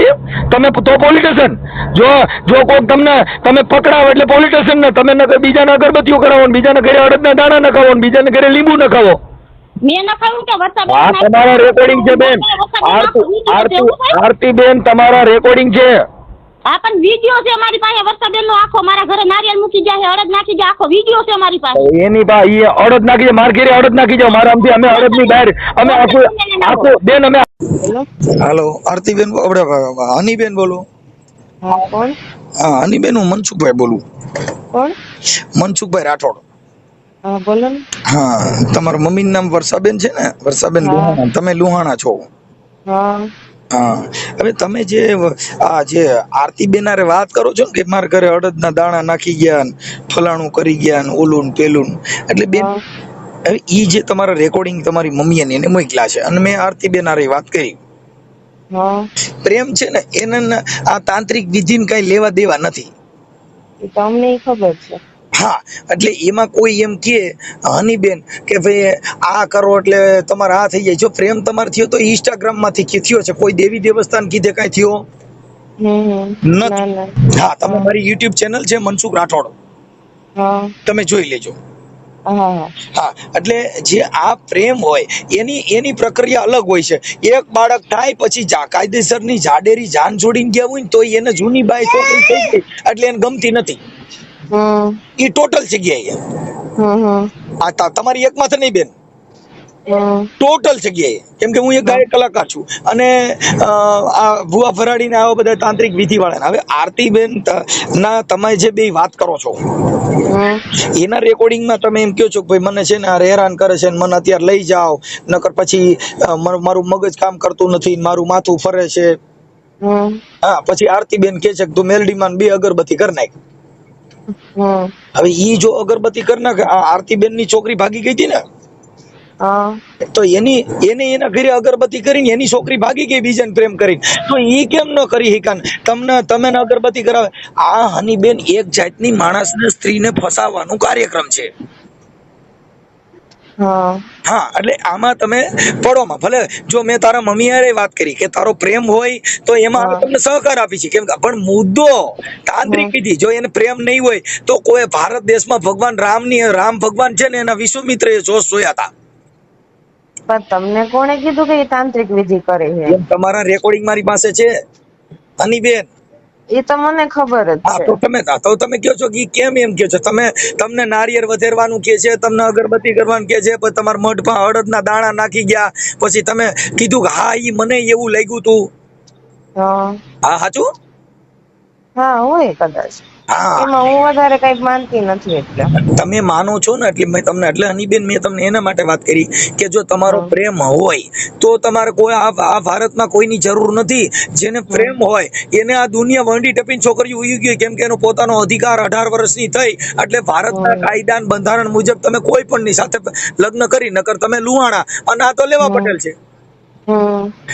તમે તો પોલીસ સ્ટેશન જો કોક તમે પકડાવો એટલે પોલીસ સ્ટેશન ને. તમે બીજાને અગરબત્તીઓ કરાવો, બીજાને ઘરે અડદના દાણા નખાવો, બીજાને ઘરે લીંબુ નખાવો. મેં નખાવ્યું કે વરસાદ? હા, તમારા રેકોર્ડિંગ છે બેન. આરતીબેન તમારા રેકોર્ડિંગ છે. હા પણ વિડીયો છે મારી પાસે. વરસાદબેન નો આખો મારા ઘરે નારિયેળ મૂકી જાય, અડદ નાખી જાય, આખો વિડીયો છે મારી પાસે. એની પાસે અડદ નાખી જાય, માર ઘરે અડદ નાખી જાવ. મારા આમથી અમે અડદની બહાર અમે આખું બેન અમે. હાલો, આરતીબેન આપણે હનીબેન બોલું? હા કોણ? હા હનીબેન, હું મનસુખભાઈ બોલું. કોણ? મનસુખભાઈ રાઠોડ. હા બોલો ને. હા, તમારા મમ્મીનું નામ વર્ષાબેન છે ને? વર્ષાબેન લુહાણા. તમે લુહાણા છો? હા હા. હવે તમે જે આરતીબેન હારે વાત કરો છો ને કે મારા ઘરે અડદના દાણા નાખી ગયા ને ફલાણું કરી ગયા ને ઓલું ને પેલું, એટલે બેન હવે ઈ જે તમારા રેકોર્ડિંગ તમારી મમ્મીએ એને મોકલ્યા છે અને મેં આરતીબેન હારે વાત કરી. પ્રેમ છે ને એને આ તાંત્રિક વિધિને કઈ લેવા દેવા નથી. તમને ખબર છે? હા, એટલે એમાં કોઈ એમ કે હનીબેન કે ભાઈ આ કરો એટલે તમારે આ થઈ જાય. જો પ્રેમ તમારે થયો તો ઇન્સ્ટાગ્રામ માંથી થયો છે, કોઈ દેવી દેવસ્થાન કીધે કઈ થયો નથી. હા, તમે મારી યુટ્યુબ ચેનલ છે મનસુખ રાઠોડ, તમે જોઈ લેજો. હા, એટલે જે આ પ્રેમ હોય એની પ્રક્રિયા અલગ હોય છે. એક બાળક થાય પછી કાયદેસરની જાડેરી જાન જોડીને ગયા હોય ને તો એને જૂની બાઈ છોકરી થઈ ગઈ એટલે એને ગમતી નથી. ઈ ટોટલ જગ્યાએ આ તમારી એક માથે નહીં બેન, ટોટલ જગ્યાએ. કેમ કે હું એક ગાયક કલાકાર છું અને આ ભુવા ફરાડી ને આવા બધા તાંત્રિક વિધિ વાળા. હવે આરતીબેન ના તમે જે બે વાત કરો છો એના રેકોર્ડિંગમાં તમે એમ કહો છો કે ભાઈ મને છે ને આ હેરાન કરે છે, મને અત્યારે લઈ જાઓ નકર પછી મારું મગજ કામ કરતું નથી, મારું માથું ફરે છે. હા, પછી આરતીબેન કે છે કે તું મેલડીમાં 2 અગરબત્તી કરી નાખ. હવે ઈ જો અગરબત્તી કરી નાખે, આરતીબેન ની છોકરી ભાગી ગઈ હતી ને, તો એના ઘરે અગરબત્તી કરીને એની છોકરી ભાગી ગઈ બીજાને પ્રેમ કરીને, તો ઈ કેમ ન કરી હિકાન? તમે અગરબત્તી કરાવે. આ હનીબેન એક જાતની માણસને સ્ત્રીને ફસાવવાનું કાર્યક્રમ છે. હા, એટલે આમાં તમે પડોમાં ભલે જો મેં તારા મમ્મી હારે વાત કરી કે તારો પ્રેમ હોય તો એમાં તમને સહકાર આપી છે. કેમ પણ મુદ્દો તાંત્રિક વિધિ, જો એને પ્રેમ નહીં હોય તો કોઈ ભારત દેશમાં ભગવાન રામ ભગવાન છે ને એના વિશ્વામિત્રએ જોશ જોયા હતા. પણ તમને કોણે કીધું કે એ તાંત્રિક વિધિ કરે છે? તમારા રેકોર્ડિંગ મારી પાસે છે હનીબેન. એ તો મને ખબર જ હા, છે. તો તમે કહો છો કે ઈ કેમ એમ કહો છો? તમને નારિયેળ વધેરવાનું કે છે, તમને અગરબત્તી કરવાનું કે છે, પછી તમારા મઢમાં અડદના દાણા નાખી ગયા, પછી તમે કીધું કે હા ઈ મને એવું લાગ્યું તું. હા હા સાચું. હા હોય કદાચ. હા, એમાં હું વધારે કઈ માનતી નથી એટલે. તમે માનો છો ને એટલે મેં તમને એટલે હનીબેન મેં તમને એના માટે વાત કરી કે જો તમારો હા. પ્રેમ હોય તો તમારે કોઈ આ ભારતમાં કોઈની જરૂર નથી. જેને પ્રેમ હોય એને આ દુનિયા વંડી ટપીને છોકરીઓ ઉઈ ગઈ, કેમ કે એનો પોતાનો અધિકાર 18 વર્ષની થઈ એટલે ભારતના કાયદા અને બંધારણ મુજબ તમે કોઈ પણ ની સાથે લગ્ન કરી, નકર તમે લુહાણા અને આ તો લેવા પટેલ છે.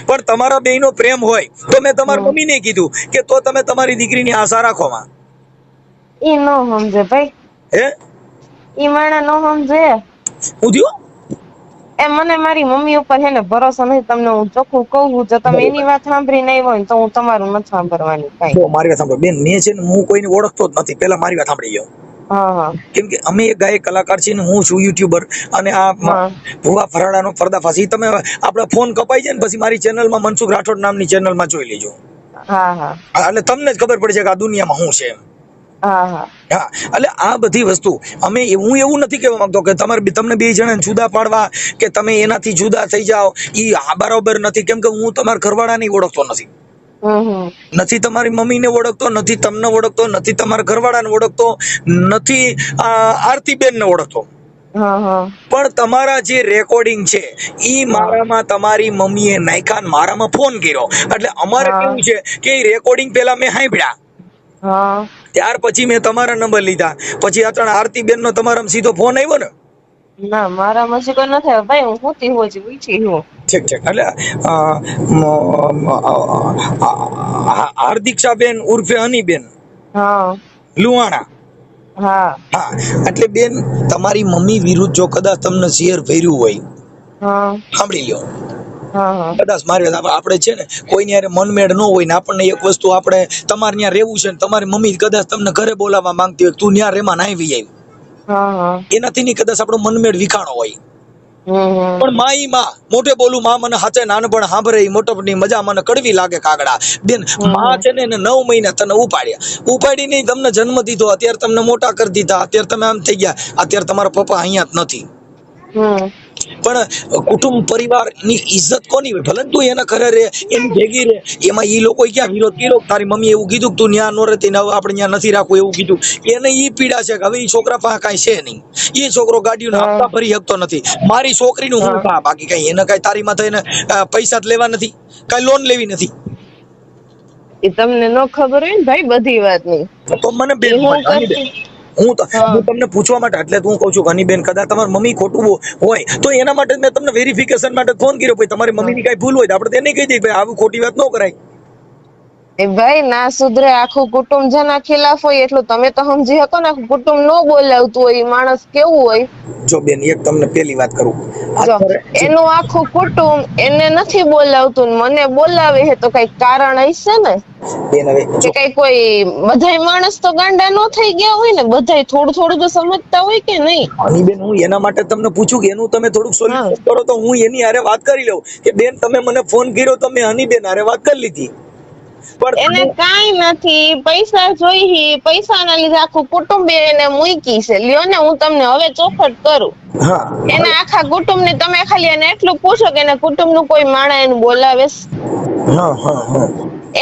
પણ તમારા બેયનો પ્રેમ હોય તો મેં તમારી મમ્મીને કીધું કે તો તમે તમારી દીકરીની આશા રાખો માં. ઈ નો સમજે ભાઈ, હે ઈ માણા નો સમજે. હું થયું? મને મારી મમ્મી ઉપર હે ને ભરોસો નથી. તમને હું ચોખ્ખું કહું, જો તમે એની વાત સાંભળી નહીં હોય તો હું તમારું નથી સાંભળવાની કઈ. જો મારી વાત સાંભળો બેન, મેં છે ને હું કોઈને ઓળખતો જ નથી. પેલા મારી વાત સાંભળી ગયો. હા કેમ કે અમે એક ગાયક કલાકાર છીએ ને હું છું યુટ્યુબર, અને આ ભૂવા ફરાડાનો પર્દાફાશ ઈ તમે આપણા ફોન કપાઈ જાય ને પછી મારી ચેનલમાં મનસુખ રાઠોડ નામની ચેનલમાં જોઈ લેજો. હા એટલે તમને જ ખબર પડશે કે આ દુનિયામાં શું છે એમ. હા એટલે આ બધી વસ્તુ હું એવું નથી કહેવા માંગતો કે તમને બે જણાને જુદા પાડવા કે તમે એનાથી જુદા થઈ જાઓ, ઈ બરાબર નથી. કેમ કે હું તમારા ઘરવાળાને ઓળખતો નથી, નથી તમારી મમ્મીને ઓળખતો, નથી તમને ઓળખતો, નથી તમારા ઘરવાળાને ઓળખતો, નથી આરતીબેનને ઓળખતો. પણ તમારા જે રેકોર્ડિંગ છે ઈ મારામાં તમારી મમ્મીએ નાખ્યા, મારામાં ફોન કર્યો. એટલે અમારે કેવું છે કે રેકોર્ડિંગ પેલા મેં સાંભળ્યા, ત્યાર પછી મેં તમારા નંબર લીધા. પછી અચાનક આરતીબેન નો તમારા સીધો ફોન આવ્યો ને? ના, મારા મજી કોઈ નથી આવ્યો ભાઈ, હું હોતી હોજ વીછી હું. ઠીક ઠીક. એટલે હાર્દિક્ષાબેન ઉર્ફે હનીબેન લુહાણા. હા, એટલે બેન તમારી મમ્મી વિરુદ્ધ જો કદાચ તમને શેર ભર્યું હોય, સાંભળી લ્યો. કદાચ મારે આપણે છે ને કોઈની યારે મનમેળ ન હોય ને આપણને એક વસ્તુ આપણે તમારે ત્યાં રહેવું છે ને તમારી મમ્મી કદાચ તમને ઘરે બોલાવવા માંગતી હોય, તું ત્યાં રેમાં ના આવી આવી, એનાથી ની કદાચ આપણો મનમેળ વિખાણો હોય. પણ માં મોઢે બોલું, માં મને હાચે નાનપણ સાંભળે મોટપની મજા મને કડવી લાગે કાગડા. બેન માં છે ને 9 મહિના તને ઉપાડી નહીં, તમને જન્મ દીધો, અત્યારે તમને મોટા કરી દીધા, અત્યારે તમે આમ થઈ ગયા, અત્યારે તમારા પપ્પા અહીંયા જ નથી. પણ કુટુંબ પરિવાર ની ઇજ્જત કોની હોય? ભલે તું એના ઘરે રે, એની ભેગી રે, એમાં ઈ લોકો ક્યાં વિરોધ કર્યો? તારી મમ્મી એવું કીધું તું ન્યા નો રહેતી, હવે આપણે ન્યા નથી રાખવું એવું કીધું. એને ઈ પીડા છે કે હવે ઈ છોકરા પાસે કાંઈ છે નહીં, ઈ છોકરો ગાડીઓના હપ્તા ભરી શકતો નથી. મારી છોકરીનું હું કામ? બાકી કઈ એને કઈ તારી માથે એને પૈસા જ લેવા નથી, કઈ લોન લેવી નથી. એ તમને ન ખબર હોય ને ભાઈ બધી વાતની. તો મને બેન હું તમને પૂછવા માટે એટલે હું કહું છું હનીબેન, કદાચ તમારી મમ્મી ખોટું હોય તો એના માટે મેં તમને વેરિફિકેશન માટે ફોન કર્યો. ભાઈ તમારી મમ્મીની કઈ ભૂલ હોય તો આપણે તેને કહી દઈએ ભાઈ આવી ખોટી વાત ન કરાય. એ ભાઈ ના સુધરે, આખું કુટુંબ જેના ખિલાફ હોય એટલું તમે તો સમજી શકો ને. આખું કુટુંબ ન બોલાવતું હોય માણસ કેવું હોય? જો બેન એક તમને પેલી વાત કરું, એનું આખું કુટુંબ એને નથી બોલાવતું, મને બોલાવે છે તો કઈ કારણ હશે ને. કે કઈ કોઈ બધાય માણસ તો ગાંડા નો થઈ ગયા હોય ને, બધાય થોડું થોડું તો સમજતા હોય કે નહીં? હની બેન હું એના માટે તમને પૂછું કે એનું તમે થોડુંક સોલ્યુશન કરો તો હું એની હારે વાત કરી લઉં કે બેન તમે મને ફોન કર્યો તો મેં હની બેન હારે વાત કરી લીધી. એને કાઈ નથી, પૈસા જોઈ, પૈસા ના લીધે આખું કુટુંબ એને મૂકી છે. લ્યો ને હું તમને હવે ચોખટ કરું, એના આખા કુટુંબ ને તમે ખાલી એને એટલું પૂછો કે એના કુટુંબ નું કોઈ માણસ એને બોલાવે,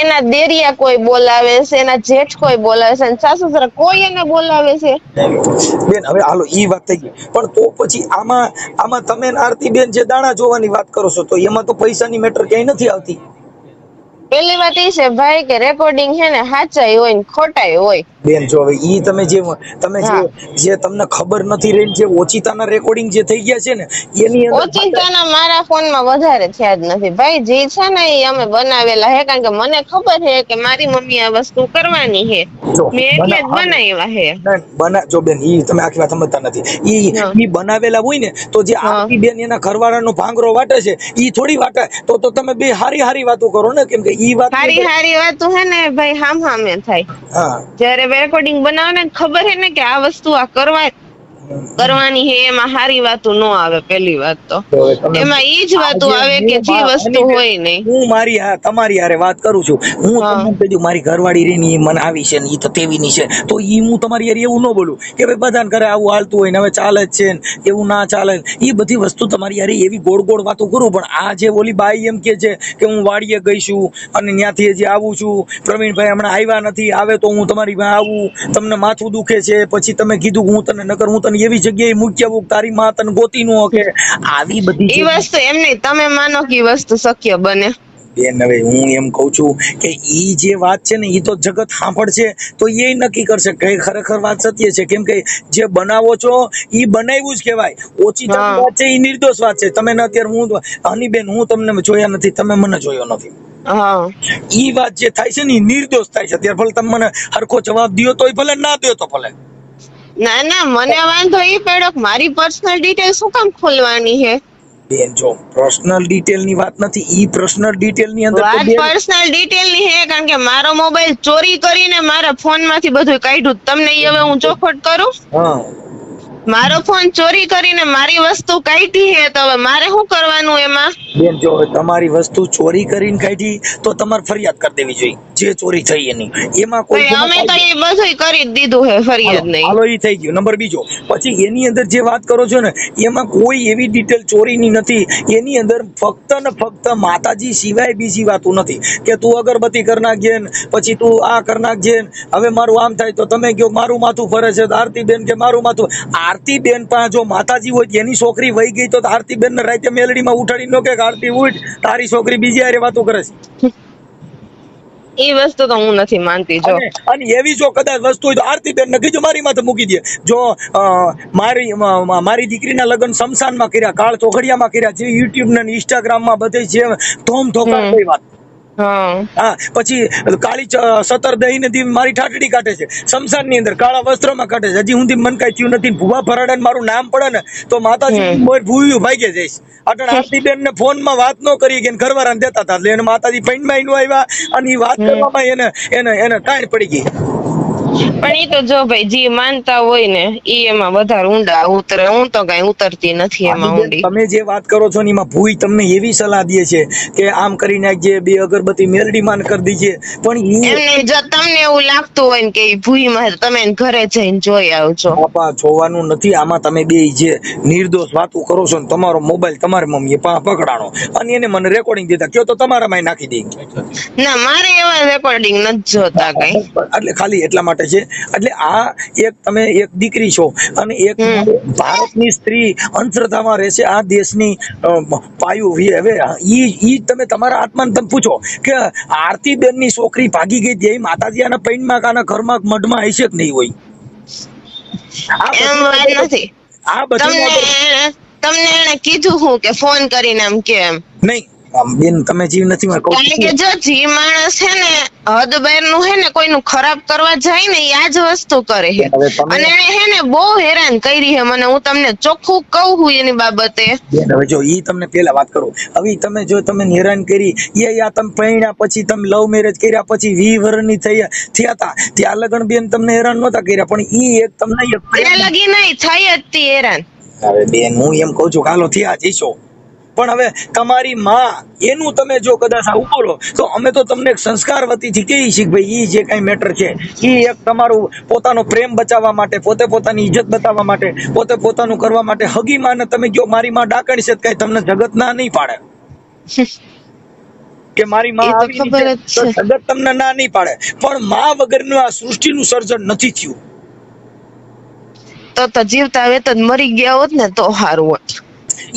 એના દેરિયા કોઈ બોલાવે છે, એના જેઠ કોઈ બોલાવે છે, સાસુ સસરા કોઈ એને બોલાવે છે? બેન હવે હાલો ઈ વાત થઈ ગઈ, પણ તો પછી આમાં તમે આરતી બેન જે દાણા જોવાની વાત કરો છો તો એમાં તો પૈસાની મેટર ક્યાંય નથી આવતી. પેલી વાત એ છે ભાઈ કે રેકોર્ડિંગ છે ને સાચાઈ હોય ને ખોટાઈ હોય. બેન જો હવે ઈ તમે જે તમને ખબર નથી રહી, જે ઓચિતાના રેકોર્ડિંગ જે થઈ ગયા છે ને એની અંદર ઓચિતાના મારા ફોનમાં વધારે થયા જ નથી ભાઈ. જે છે ને એ અમે બનાવેલા હે, કારણ કે મને ખબર છે કે મારી મમ્મી આ વસ્તુ કરવાની છે, મેં એટલે જ બનાવ્યા છે. જો બેન ઈ તમે આખી વાત સમજતા નથી. ઈ બનાવેલા હોય ને તો જે આરતી બેન એના ઘરવાળાનો ભાંગરો વાટે છે ઈ થોડી વાટે. તો તમે બે હારી વાતો કરો ને, કેમ કે ઈ વાત હારી વાતો હે ને ભાઈ હામે થાય. જયારે રેકોર્ડિંગ બનાવે ને ખબર હે ને કે આ વસ્તુ આ કરવા કરવાની હે એમાં સારી વાતો ન આવે. પેલી વાત તો એમાં ઈ જ વાતો આવે કે જે વસ્તુ હોય નહીં. હું મારી તમારી હારે વાત કરું છું, હું તમને કીધું મારી ઘરવાળી રહી ને મને આવી છે ને ઈ તો તેવી ની છે, તો ઈ હું તમારી હારે એવું ન બોલું કે ભાઈ બધાને ઘરે આવું હાલતું હોય ને હવે ચાલે જ છે ને એવું ના ચાલે. એ બધી વસ્તુ તમારી હારે એવી ગોળ ગોળ વાતો કરું, પણ આ જે ઓલી બાઈ એમ કે છે કે હું વાડીએ ગઈ છું અને ત્યાંથી હજી આવું છું, પ્રવીણભાઈ હમણાં આવ્યા નથી, આવે તો હું તમારી પાસે આવું, તમને માથું દુખે છે, પછી તમે કીધું હું તને નકર હું તને એવી જગ્યાએ મૂકી આવું તારી માં તને ગોતી નો કે આવી બધી ઈ વસ્તુ એમ નહીં, તમે માનો કે વસ્તુ શક્ય બને બેન. હવે હું એમ કઉ છું કે ઈ જે વાત છે ને ઈ તો જગત સાંભળશે તો એ નક્કી કરશે કે ખરેખર વાત સત્ય છે, કેમ કે જે બનાવો છો ઈ બનાવ્યું જ કહેવાય. ઓછી વાત છે ઈ નિર્દોષ વાત છે. તમે અત્યારે હું હનીબેન હું તમને જોયા નથી, તમે મને જોયો નથી, ઈ વાત જે થાય છે ને ઈ નિર્દોષ થાય છે. ત્યારે ભલે તમે મને હરખો જવાબ દો તોય ભલે, ના દો તો ભલે. ના ના, મને વાંધો ઈ પડ્યો કે મારી પર્સનલ ડિટેલ શું કામ ખોલવાની છે? બેન જો પર્સનલ ડિટેલ ની વાત નથી, ઈ પર્સનલ ડિટેલ ની અંદર વાત પર્સનલ ડિટેલ ની છે, કારણ કે મારો મોબાઈલ ચોરી કરીને મારા ફોન માંથી બધું કાઢ્યું. તમને હવે હું ચોખવટ કરું? મારો ફોન ચોરી કરીને મારી વસ્તુ કાઢી છે, તો હવે મારે શું કરવાનું એમાં? બેન જો તમારી વસ્તુ ચોરી કરીને કાઢી તો તમારે ફરિયાદ કરી દેવી જોઈએ, જે ચોરી થઈ એની. એમાં કોઈ અમે તો એ બધું કરી દીધું છે, ફરિયાદ નહીં. હાલો ઈ થઈ ગયું. નંબર બીજો, પછી એની અંદર જે વાત કરો છો ને એમાં કોઈ એવી ડિટેલ ચોરીની નથી. એની અંદર ફક્ત ને ફક્ત માતાજી સિવાય બીજી વાતો નથી કે તું અગરબત્તી કરી નાખજે, પછી તું આ કરી નાખજે, હવે મારું આમ થાય તો તમે કહો મારું માથું ફરે છે, આરતીબેન કે મારું માથું. આરતીબેન પાસે જો માતાજી હોય એની છોકરી વહી ગઈ તો આરતીબેન ને રાતે મેલડીમાં ઉઠાડી નો કે આરતી ઉઠ તારી છોકરી બીજી હારે વાતો કરે છે. એ વસ્તુ તો હું નથી માનતી. જો અને એવી જો કદાચ વસ્તુ હોય તો આરતીબેન ને કીધું મારી માથે મૂકી દે. જો મારી દીકરીના લગ્ન શમશાનમાં કર્યા, કાળ ચોખડિયામાં કર્યા, જે યુટ્યુબ ને ઇન્સ્ટાગ્રામ માં બધે જે ધોમ ધોકાર કોઈ વાત. પછી કાળી 17 દહીં ને મારી ઠાઠડી કાઢે છે શમશાન ની અંદર, કાળા વસ્ત્રોમાં કાઢે છે. હજી હું મન કઈ થયું નથી. ભુવા ભરાડા મારું નામ પડે ને તો માતાજી ભૂયું ભાગે જઈશ. અટણ આરતીબેન ને ફોન માં વાત ન કરી કે ઘરવાળાને દેતા હતા, એટલે એને માતાજી પૈણ માં આવ્યા અને વાત કરવામાં એને કાંઈ પડી ગઈ. પણ એ તો જો ભાઈ જે માનતા હોય ને ઈ એમાં વધારે ઊંડા ઉતરે. હું તો કઈ ઉતરતી નથી એમાં ઊંડી. તમે જે વાત કરો છો ને એમાં ભૂઈ તમને એવી સલાહ દે છે કે આમ કરી નાખજે, 2 અગરબત્તી મેલડી માં કરી દીજે, પણ એમને જો તમને એવું લાગતું હોય ને કે ભૂઈ માં તમે ઘરે જઈને જોઈ આવજો, બાપા જોવાનું નથી. આમાં તમે બે જે નિર્દોષ વાતો કરો છો ને તમારો મોબાઈલ તમારી મમ્મીએ પકડાણો અને એને મને રેકોર્ડિંગ દીધા, કયો તો તમારામાં નાખી દે. ના મારે એવા રેકોર્ડિંગ નથી જોતા કઈ. એટલે ખાલી એટલા માટે છે. એટલે આ એક તમે એક દીકરી છો અને એક ભારતની સ્ત્રી અંધશ્રદ્ધામાં રહેશે, આ દેશની પાયું. હવે ઈ તમે તમારા આત્માને તમે પૂછો કે આરતીબેન ની છોકરી ભાગી ગઈ તે માતાજી આના પૈણમાં આના ઘરમાં મઢમાં હશે કે નહીં હોય? એમ વાત નથી. તમને એને કીધું હું કે ફોન કરીને એમ કે એમ નહીં બેન તમે જીવ નથી કારણ કે જો જે માણસ છે ને હદ બહાર નું હે ને કોઈનું ખરાબ કરવા જાય ને એ આ જ વસ્તુ કરે છે. અને એને હે ને બહુ હેરાન કરી છે મને. હું તમને ચોખ્ખું કહું છું એની બાબતે. હવે જો ઈ તમને પેલા વાત કરું, હવે તમે જો તમે હેરાન કરી યા તમે પૈણ્યા પછી તમે લવ મેરેજ કર્યા પછી 20 વર્ષની થયા હતા ત્યાં લગન બેન તમને હેરાન નહોતા કર્યા, પણ ઈ એક તમને લગી નહીં થઈ હતી હેરાન. હવે બેન હું એમ કઉ છું કાલો થયા જઈશો, પણ હવે તમારી માં એનું તમે જો કદાચ આવું બોલો તો અમે તો તમને સંસ્કાર વતીથી કહીએ છીએ કે ભાઈ ઈ જે કઈ મેટર છે ઈ એક તમારું પોતાનો પ્રેમ બચાવવા માટે, પોતે પોતાની ઇજ્જત બતાવવા માટે, પોતે પોતાનું કરવા માટે હગી માં તમે જો મારી માં ડાકણ છે કઈ તમને જગત ના નહીં પાડે કે મારી માં આવી જગત તમને ના નહીં પાડે, પણ માં વગરનું આ સૃષ્ટિનું સર્જન નથી થયું. તો જીવતા વેત જ મરી ગયા હોત ને તો સારું હોત.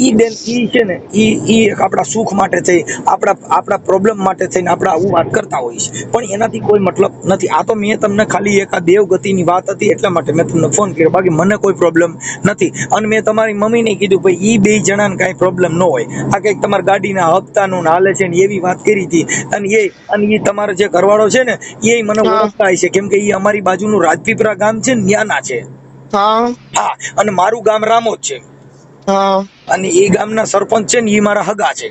ઈ બેન ઈ છે ને ઈ આપણા સુખ માટે થઈ, આપણા પ્રોબ્લેમ માટે થઈને આપણે આવું વાત કરતા હોય છે, પણ એનાથી કોઈ મતલબ નથી. આ તો મેં તમને ખાલી એક આ દેવગતિની વાત હતી એટલા માટે મેં તમને ફોન કર્યો, બાકી મને કોઈ પ્રોબ્લેમ નથી. અને મેં તમારી મમ્મીને કીધું ભાઈ ઈ 2 જણાને કાંઈ પ્રોબ્લેમ ન હોય, આ કંઈક તમારા ગાડીના હપ્તાનું હાલે છે ને એવી વાત કરી હતી. અને એ તમારો જે ઘરવાળો છે ને એ મને ઓળખતા છે, કેમ કે એ અમારી બાજુનું રાજપીપળા ગામ છે ને ન્યાના છે. હા, અને મારું ગામ રામોદ છે. અને એ ગામના સરપંચ છે ને એ મારા હગા છે.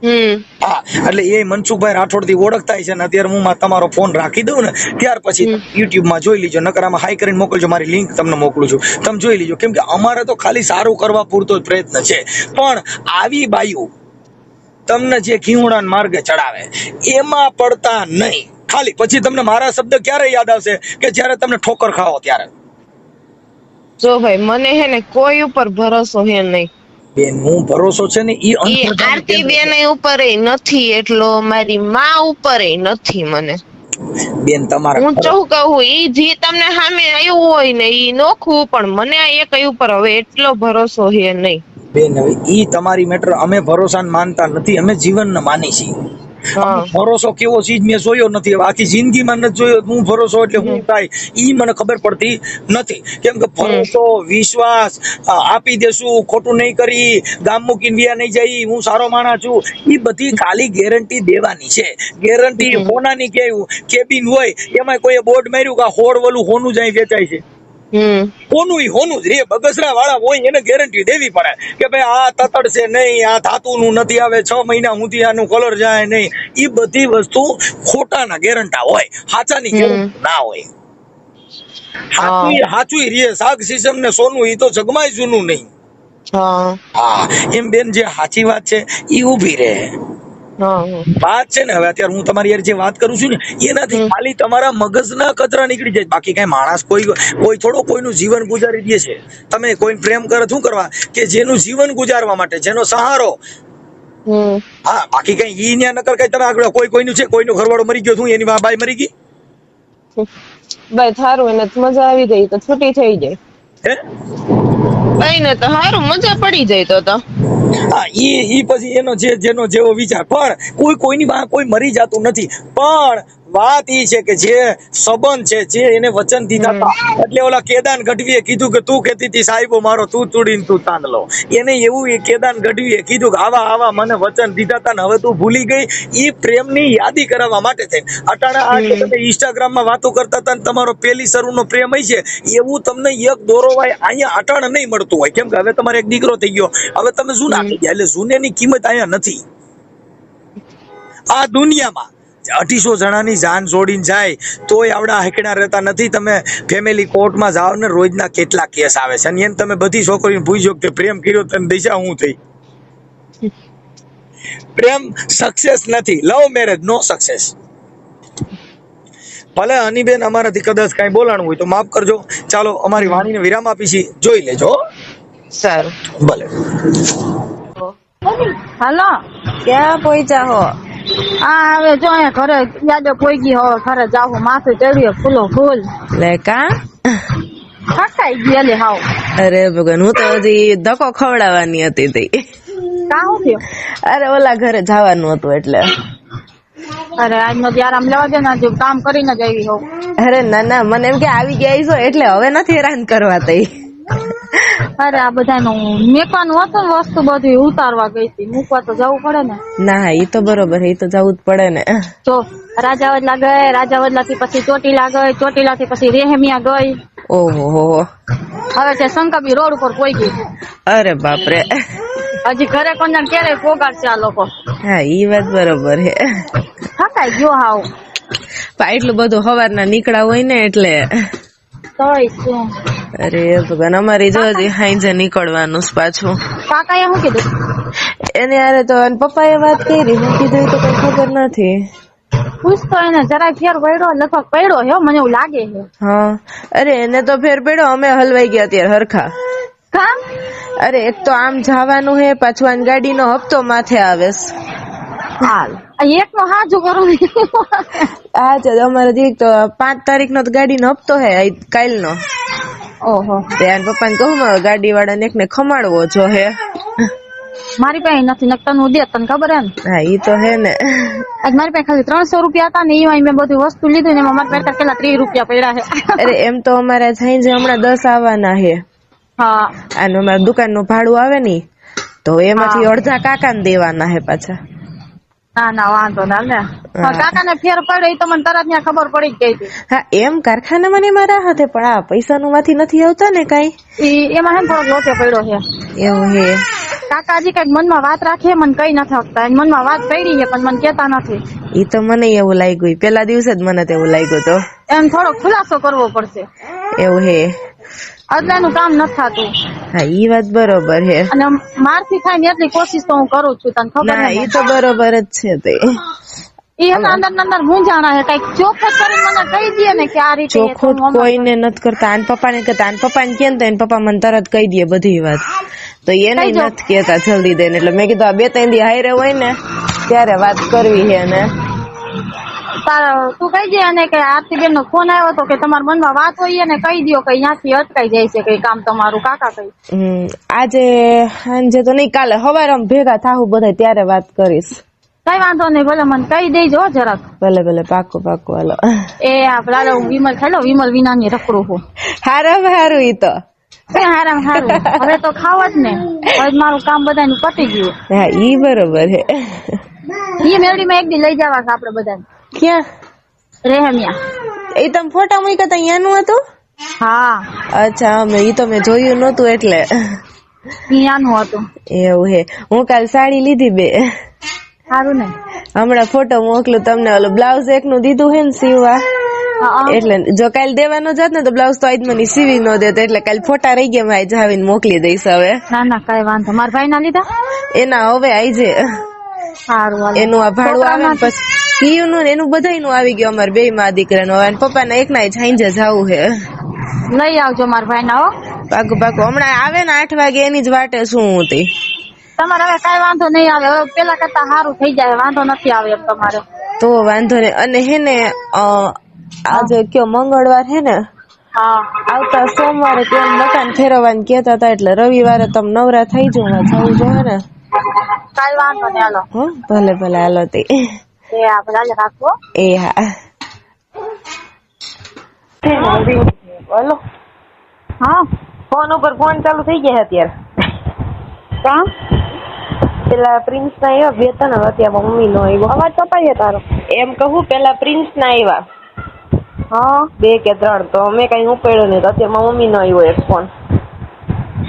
હા, એટલે એ મનસુખભાઈ રાઠોડ થી ઓળખતા છે ને અત્યારે હું તમારો ફોન રાખી દઉં ને ત્યાર પછી યુટ્યુબ માં જોઈ લીજો, નકર આમાં હાઈ કરીને મોકલજો, મારી લિંક તમને મોકલું છું, તમે જોઈ લીજો. કેમ કે અમારે તો ખાલી સારું કરવા પૂરતો જ પ્રયત્ન છે, પણ આવી બાયુ તમને જે ખીવણા માર્ગે ચડાવે એમાં પડતા નહીં. ખાલી પછી તમને મારા શબ્દ ક્યારે યાદ આવશે કે જ્યારે તમને ઠોકર ખાઓ ત્યારે. જો ભાઈ મને હે ને કોઈ ઉપર ભરોસો હે નહીં બેન, હું ભરોસો છે ને ઈ આરતી બેન ઉપર નથી, એટલો મારી માં ઉપર નથી. મને બેન તમારા હું ચૌ કહું ઈ જે તમને સામે આવ્યું હોય ને ઈ નોખું, પણ મને આ એક ઉપર હવે એટલો ભરોસો હે નહીં. બેન હવે ઈ તમારી મેટર, અમે ભરોસા માનતા નથી, અમે જીવન માની છીએ. ભરોસો કેવો ચીજ મેં જોયો નથી, આખી જિંદગીમાં નથી જોયો. હું ભરોસો એટલે હું થાય ઈ મને ખબર પડતી નથી. કેમ કે ભરોસો, વિશ્વાસ આપી દેશું, ખોટું નહીં કરી, ગામ મૂકીને વ્યા નહીં જઈ, હું સારો માણસ છું, ઈ બધી ખાલી ગેરંટી દેવાની છે. ગેરંટી હોનાની કેબિન હોય એમાં કોઈ બોર્ડ માર્યું કે હોડ વલું હોનું જાય વેચાય છે, હોનું જ રે, બગસરા વાળા હોય એને ગેરંટી દેવી પડે કે ભાઈ આ તતડશે નહીં, આ ધાતુનું નથી આવે, 6 મહિના સુધી આનું કલર જાય નહીં. ઈ બધી વસ્તુ ખોટાના ગેરંટા હોય, સાચાની ગેરંટી ના હોય. સાચું રે, શાક સિસ્ટમ ને સોનું ઈ તો જગમાય જૂનું નહીં. હા, એમ બેન જે સાચી વાત છે ઈ ઉભી રહે. વાત છે ને હવે અત્યારે હું તમારી યાર જે વાત કરું છું ને એનાથી ખાલી તમારા મગજના કચરા નીકળી જાય, બાકી કઈ માણસ કોઈ થોડો કોઈનું જીવન ગુજારી દે છે. તમે કોઈ પ્રેમ કરે શું કરવા કે જેનું જીવન ગુજારવા માટે, જેનો સહારો. હા, બાકી કઈ ઈ ન્યા નકર કઈ તમે આગળ કોઈનું છે, કોઈનો ઘરવાળો મરી ગયો, શું એની બાઈ મરી ગઈ? ભાઈ થારું એને મજા આવી ગઈ તો છૂટી થઈ જાય, હે ભાઈ ને તો હારું મજા પડી જાય તો. હા, ઈ પછી જેનો જેવો વિચાર, પણ કોઈની કોઈ મરી જતું નથી. પણ વાત ઈ છે કે જે સંબંધ છે, જે એને વચન દીધા હતા, એટલે ઓલા કેદાન ગઢવીએ કીધું કે તું કહેતી હતી સાહેબો મારો તું ચૂડીને તું તાંદલો, એને એવું એ કેદાન ગઢવીએ કીધું કે આવા મને વચન દીધા હતા ને હવે તું ભૂલી ગઈ. ઈ પ્રેમની યાદી કરાવવા માટે થઈને અટાણા આ તમે ઇન્સ્ટાગ્રામ માં વાતો કરતા હતા ને તમારો પેલી શરૂનો પ્રેમ હોય છે એવું તમને એક દોરોવાય અહીંયા અટાણા નહીં મળતું હોય. કેમ કે હવે તમારે એક દીકરો થઈ ગયો, હવે તમે જૂના થઈ ગયા, એટલે જૂનેની કિંમત અહીંયા નથી. આ દુનિયામાં 250 જણાની જાન જોડીને જાય તોય આવડા હેકડા રહેતા નથી. તમે ફેમિલી કોર્ટમાં જાઓ ને રોજના કેટલા કેસ આવે છે, અને એમ તમે બધી છોકરીને પૂછજો કે પ્રેમ કર્યો તને દિશા હું થઈ. પ્રેમ સક્સેસ નથી, લવ મેરેજ નો સક્સેસ. ભલે હનીબેન અમારાથી કદાચ કઈ બોલાણું હોય તો માફ કરજો. ચાલો અમારી વાણીને વિરામ આપીશી, જોઈ લેજો. સારું, ભલે. હાલો, ક્યાં પહોંચ્યા હો? આ હવે જો અહીંયા ઘરે યાદો પોઈગી, હવે ઘરે જાવું, માથું ચડ્યું ફૂલો ફૂલ લે કા ખાઈ ગયેલી હાવ. અરે ભગવાન, હું તો હજી ધક્કો ખવડાવવાની હતી. કા હું થયું? અરે ઓલા ઘરે જવાનું હતું એટલે. અરે આજનો આરામ લેવા દે ને, કામ કરીને જ આવી હોઉં. અરે ના, મને એમ કે આવી ગયા છો એટલે હવે નથી હેરાન કરવા તઈ. અરે આ બધાનું મેકવાનું હતું ને, વસ્તુ બધી ઉતારવા ગઈ હતી, મૂકવા તો જવું પડે ને. ના, ઈ તો બરોબર, ઈ તો જવું જ પડે ને. તો રાજાવદલા ગઈ, રાજાવદલા થી પછી ચોટીલા ગઈ, ચોટીલા થી પછી રેહમિયા ગઈ. ઓહો, હવે છે શંકાબી રોડ ઉપર કોઈ ગઈ. અરે બાપરે, હજી ઘરે કોણ ક્યારે પોગાડશે આ લોકો. હા, ઈ વાત બરોબર હે. થકાઈ ગયો હાવ. એટલું બધું સવારના નીકળ્યા હોય ને એટલે. તોય શું. અરે ભગવાન, અમારી જો હજી હાંજે નીકળવાનું પાછું. કાકાએ શું કીધું? એને યારે તો પપ્પાએ વાત કરી, હું કીધું તો કઈ ખબર નથી. પૂછતો એને જરાય ફેર પડ્યો, લગભગ પડ્યો હે, મને એવું લાગે છે. હા, અરે એને તો ફેર પડ્યો, અમે હલવાઈ ગયા અત્યારે હરખા. કામ? અરે એક તો આમ જવાનું હે, પાછું આ ગાડીનો હપ્તો માથે આવે. હાલ એક નો હાજુ કરું. હા છે અમારે દીક તો 5 તારીખનો ગાડીનો હપ્તો હે, કાલનો. ઓહો, ત્યાં પપ્પાને કહું ગાડી વાળાને એકને ખમાડવો જો હે. મારી પાસે નથી, નકતનું દે, તને ખબર હે ને. હા, ઈ તો હે ને. આજ મારી પાસે ખાલી 300 રૂપિયા હતા ને, એમાં મેં બધી વસ્તુ લીધું ને એમાં મારી પાસે પેલા 30 રૂપિયા પડ્યા છે. અરે એમ તો અમારે સાંજે હમણાં 10 આવવાના હે. હા, અને અમારા દુકાનનું ભાડું આવે ને તો એમાંથી અડધા કાકાને દેવાના હે પાછા. ના વાંધો ના ને. કાકાને ફેર પડે એ તો મને તરત ત્યાં ખબર પડી જ ગઈ. હા, એમ કારખાનામાં ને મારા હાથે, પણ આ પૈસાનું માંથી નથી આવતા ને કઈ. એમાં હે થોડોક લોચો પડ્યો છે. એવું હે. કાકાજી કઈક મનમાં વાત રાખે મને કઈ નથી શકતા મનમાં વાત પડી છે પણ મને કેતા નથી. ઈ તો મને એવું લાગ્યું પેલા દિવસે જ મને તેવું લાગ્યું તો એમ થોડો ખુલાસો કરવો પડશે એવું હે અદલાનું કામ નથી થતું. હા ઈ વાત બરોબર હે અને મારથી થાય ને એટલી કોશિશ તો હું કરું છું તને ખબર ના ઈ તો બરોબર જ છે તે ઈ અંદર મૂંઝાણા છે કઈક ચોખ્ખું કરીને મને કહી દે ને કે આ રીતે ચોખ્ખું કોઈને નથી કરતા આન પપ્પાને કહેતા આન પપ્પાને કે ને પપ્પા મને તરત કહી દે બધી વાત તો એને નથી કેતા જલ્દી દઈને એટલે મેં કીધું આ 2-3 દી હારે હોય ને ત્યારે વાત કરવી છે ને તું કહી દે અને કે આરતીબેન નો ફોન આવ્યો તો કે તમારા મનમાં વાત હોય ને કહી દો કે અહીંયાથી અટકાઈ જાય છે કઈ કામ તમારું કાકા કઈ આજે સાંજે તો નહીં કાલે સવારે ભેગા થાવું બધા ત્યારે વાત કરીશ. કઈ વાંધો નહીં ભલે મને કહી દેજો જરાક. ભલે પાકું હાલો એ આપડા હું વિમલ ખાઈ લો વિમલ વિના ની રખડું હું હારું ઈ તો હારામ હારું હવે તો ખાવ જ ને હવે મારું કામ બધાનું પતી ગયું. હા ઈ બરોબર હે ઈ મેલડી માં એક દી લઈ જવા છે આપડે બધાને. ક્યાં રહેમિયા એ તમે ફોટા મૂક્યા તા અહીંયાનું હતું. હા અચ્છા ઈ તો મેં જોયું નતું એટલે અહીંયાનું હતું એવું હે હું કાલ સાડી લીધી 2 સારું ને હમણાં ફોટો મોકલું તમને ઓલું બ્લાઉઝ એકનું દીધું હે ને સીવવા એટલે જો કાલ દેવાનો જાત ને તો બ્લાઉઝ તો આજ મને સીવી ન દેતો એટલે કાલ ફોટા રહી ગયા આજ આવીને મોકલી દઈશ. હવે ના કઈ વાંધો મારા ભાઈ ના લીધા એના હવે આઈજે સારું એનું આ ભાડું આવે ને પછી કીયું એનું બધાયનું આવી ગયું અમારે 2 માં દીકરાનું હવે પપ્પા ના એક ના સાંજે જવું હે લઈ આવજો મારા ભાઈ ના. પાકું હમણાં આવે ને 8 વાગે એની જ વાટે શું હતી તમારે હવે કઈ વાંધો નહીં આવે હવે પેલા કરતા સારું થઈ જાય વાંધો નથી આવે એમ તમારે તો વાંધો નહીં. અને હે ને આજે કયો મંગળવાર હે ને આવતા સોમવારે કેમ મકાન ફેરવવાનું કેતા હતા એટલે રવિવારે તમે નવરા થઈ જવા જવું જોઈએ ને. કઈ વાંધો નહીં હાલો ભલે હાલો તે એ આપણે રાખો એ હા હલો હા ફોન ઉપર ફોન ચાલુ થઈ ગયા અત્યારે કા પેલા પ્રિન્સ ના આવ્યા વેતન અત્યારે મમ્મી નો આવ્યો અવાજ કપાય તારો એમ કહું પેલા પ્રિન્સ ના આવ્યા હા 2 કે 3 તો અમે કઈ ઉપાડ્યો નહીં તો અત્યારે મમ્મી નો આવ્યો એક ફોન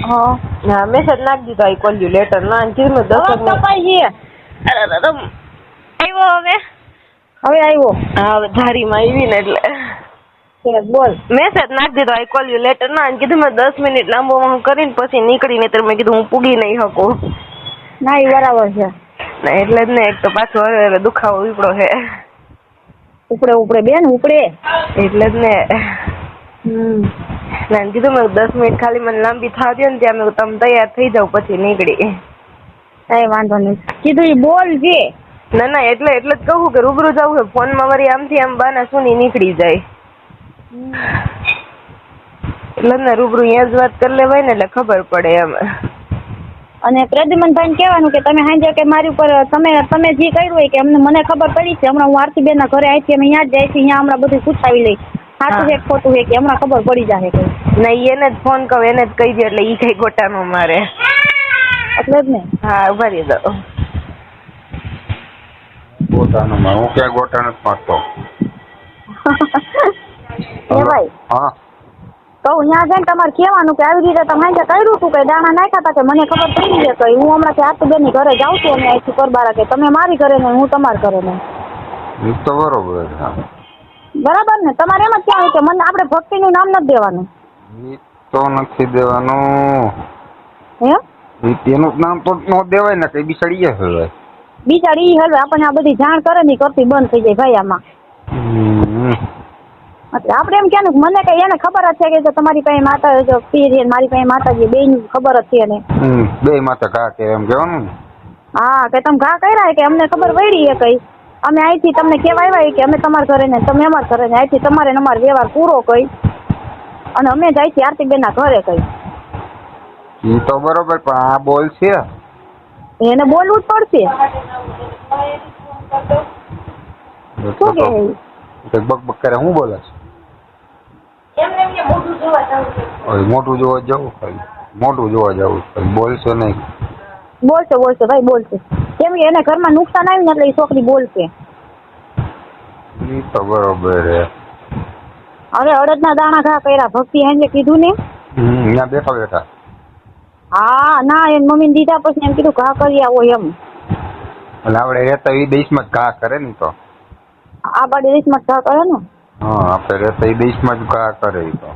હા મેસેજ નાખી દીધો આઈ કોલ યુ લેટર ના કીધું 10 કપાય છે આવ્યો હવે આવ્યો હા હવે ધારીમાં આવી ને એટલે બોલ મેસેજ નાખી દીધો આઈ કોલ યુ લેટર ના કીધું મેં 10 મિનિટ લાંબો કરીને પછી નીકળીને ત્યારે મેં કીધું હું પૂગી નહીં શકું. ના એ બરાબર છે ના એટલે જ ને એક તો પાછો હવે દુખાવો ઉપડો છે ઉપડે બેન ઉપડે એટલે જ ને ના કીધું મેં 10 મિનિટ ખાલી મને લાંબી થવા દે ને ત્યાં મેં તમે તૈયાર થઈ જાવ પછી નીકળી. કઈ વાંધો નહીં કીધું એ બોલ છે ના એટલે જ કહું કે રૂબરૂ જવું છે ફોન માં વળી આમથી આમ બાના સુની નીકળી જાય એટલે ને રૂબરૂ અહીંયા જ વાત કરી લેવાય ને એટલે ખબર પડે એમ. અને પ્રદ્યુમનભાઈ ને કહેવાનું કે તમે સાંજે કે મારી ઉપર તમે જે કર્યું હોય કે મને ખબર પડી છે હમણાં હું આરતીબેન ના ઘરે આવી અમે અહીંયા જ જાય છે અહીંયા હમણાં બધું પૂછાવી લઈ સાચું છે ખોટું છે કે હમણાં ખબર પડી જાય કે નહીં એને જ ફોન કહું એને જ કહી દે એટલે ઈ કઈ ગોટાનો મારે એટલે જ ને હા ઉભા રહી દો ગોટાનો માર હું ક્યાં ગોટા નથી મારતો એ ભાઈ હા તો અહીંયા જઈને તમારે કહેવાનું કે આવી રીતે તમે જે કર્યું હતું કે દાણા નાખ્યા હતા કે મને ખબર પડી છે કે હું હમણાં આરતીબેન ની ઘરે જાઉં છું અને અહીંથી કરબારા કે તમે મારી ઘરે ને હું તમારા ઘરે ને એ તો બરોબર બરાબર ને તમારે એમ જ કહેવાનું કે મને આપણે ભક્તિ નું નામ નથી દેવાનું એ તો નથી દેવાનું હે એનું નામ તો ન દેવાય ને કઈ બિસાડી જશે બિચારી હલવે આપણને આ બધી જાણ કરે ને કરતી બંધ થઈ જાય ભાઈ આમાં એટલે આપણે એમ કહેવાનું મને કઈ એને ખબર જ છે કે તમારી પાસે માતા જો પીર મારી પાસે માતાજી બે ની ખબર જ છે એને બે માતા ઘા કે એમ કહેવાનું હા કે તમે ઘા કર્યા કે અમને ખબર પડી એ કઈ અમે અહીંથી તમને કેવા આવ્યા કે અમે તમારા ઘરે ને તમે અમારા ઘરે ને અહીંથી તમારે અમારો વ્યવહાર પૂરો કઈ અને અમે જ અહીંથી આરતીબેન ના ઘરે કઈ એ તો બરોબર પણ આ બોલ છે એને બોલવું જ પડશે શું કે બક કરે હું બોલે છે મોટું જોવા જવું ખાલી મોટું જોવા જવું ખાલી બોલશે નહીં બોલશે ભાઈ બોલશે કેમ કે એને ઘરમાં નુકસાન આવ્યું ને એટલે એ છોકરી બોલશે એ તો બરોબર હવે અડદના દાણા ઘા કર્યા ભક્તિ હેંજે કીધું ને અહીંયા બેઠા હા ના એની મમ્મીને દીધા પછી એમ કીધું ઘા કરી આવો એમ. એટલે આપણે રહેતા એ દેશમાં જ ઘા કરે ને તો. આ બાડી દેશમાં ઘા કરે ને. હા આપણે રહેતા એ દેશમાં જ ઘા કરે તો.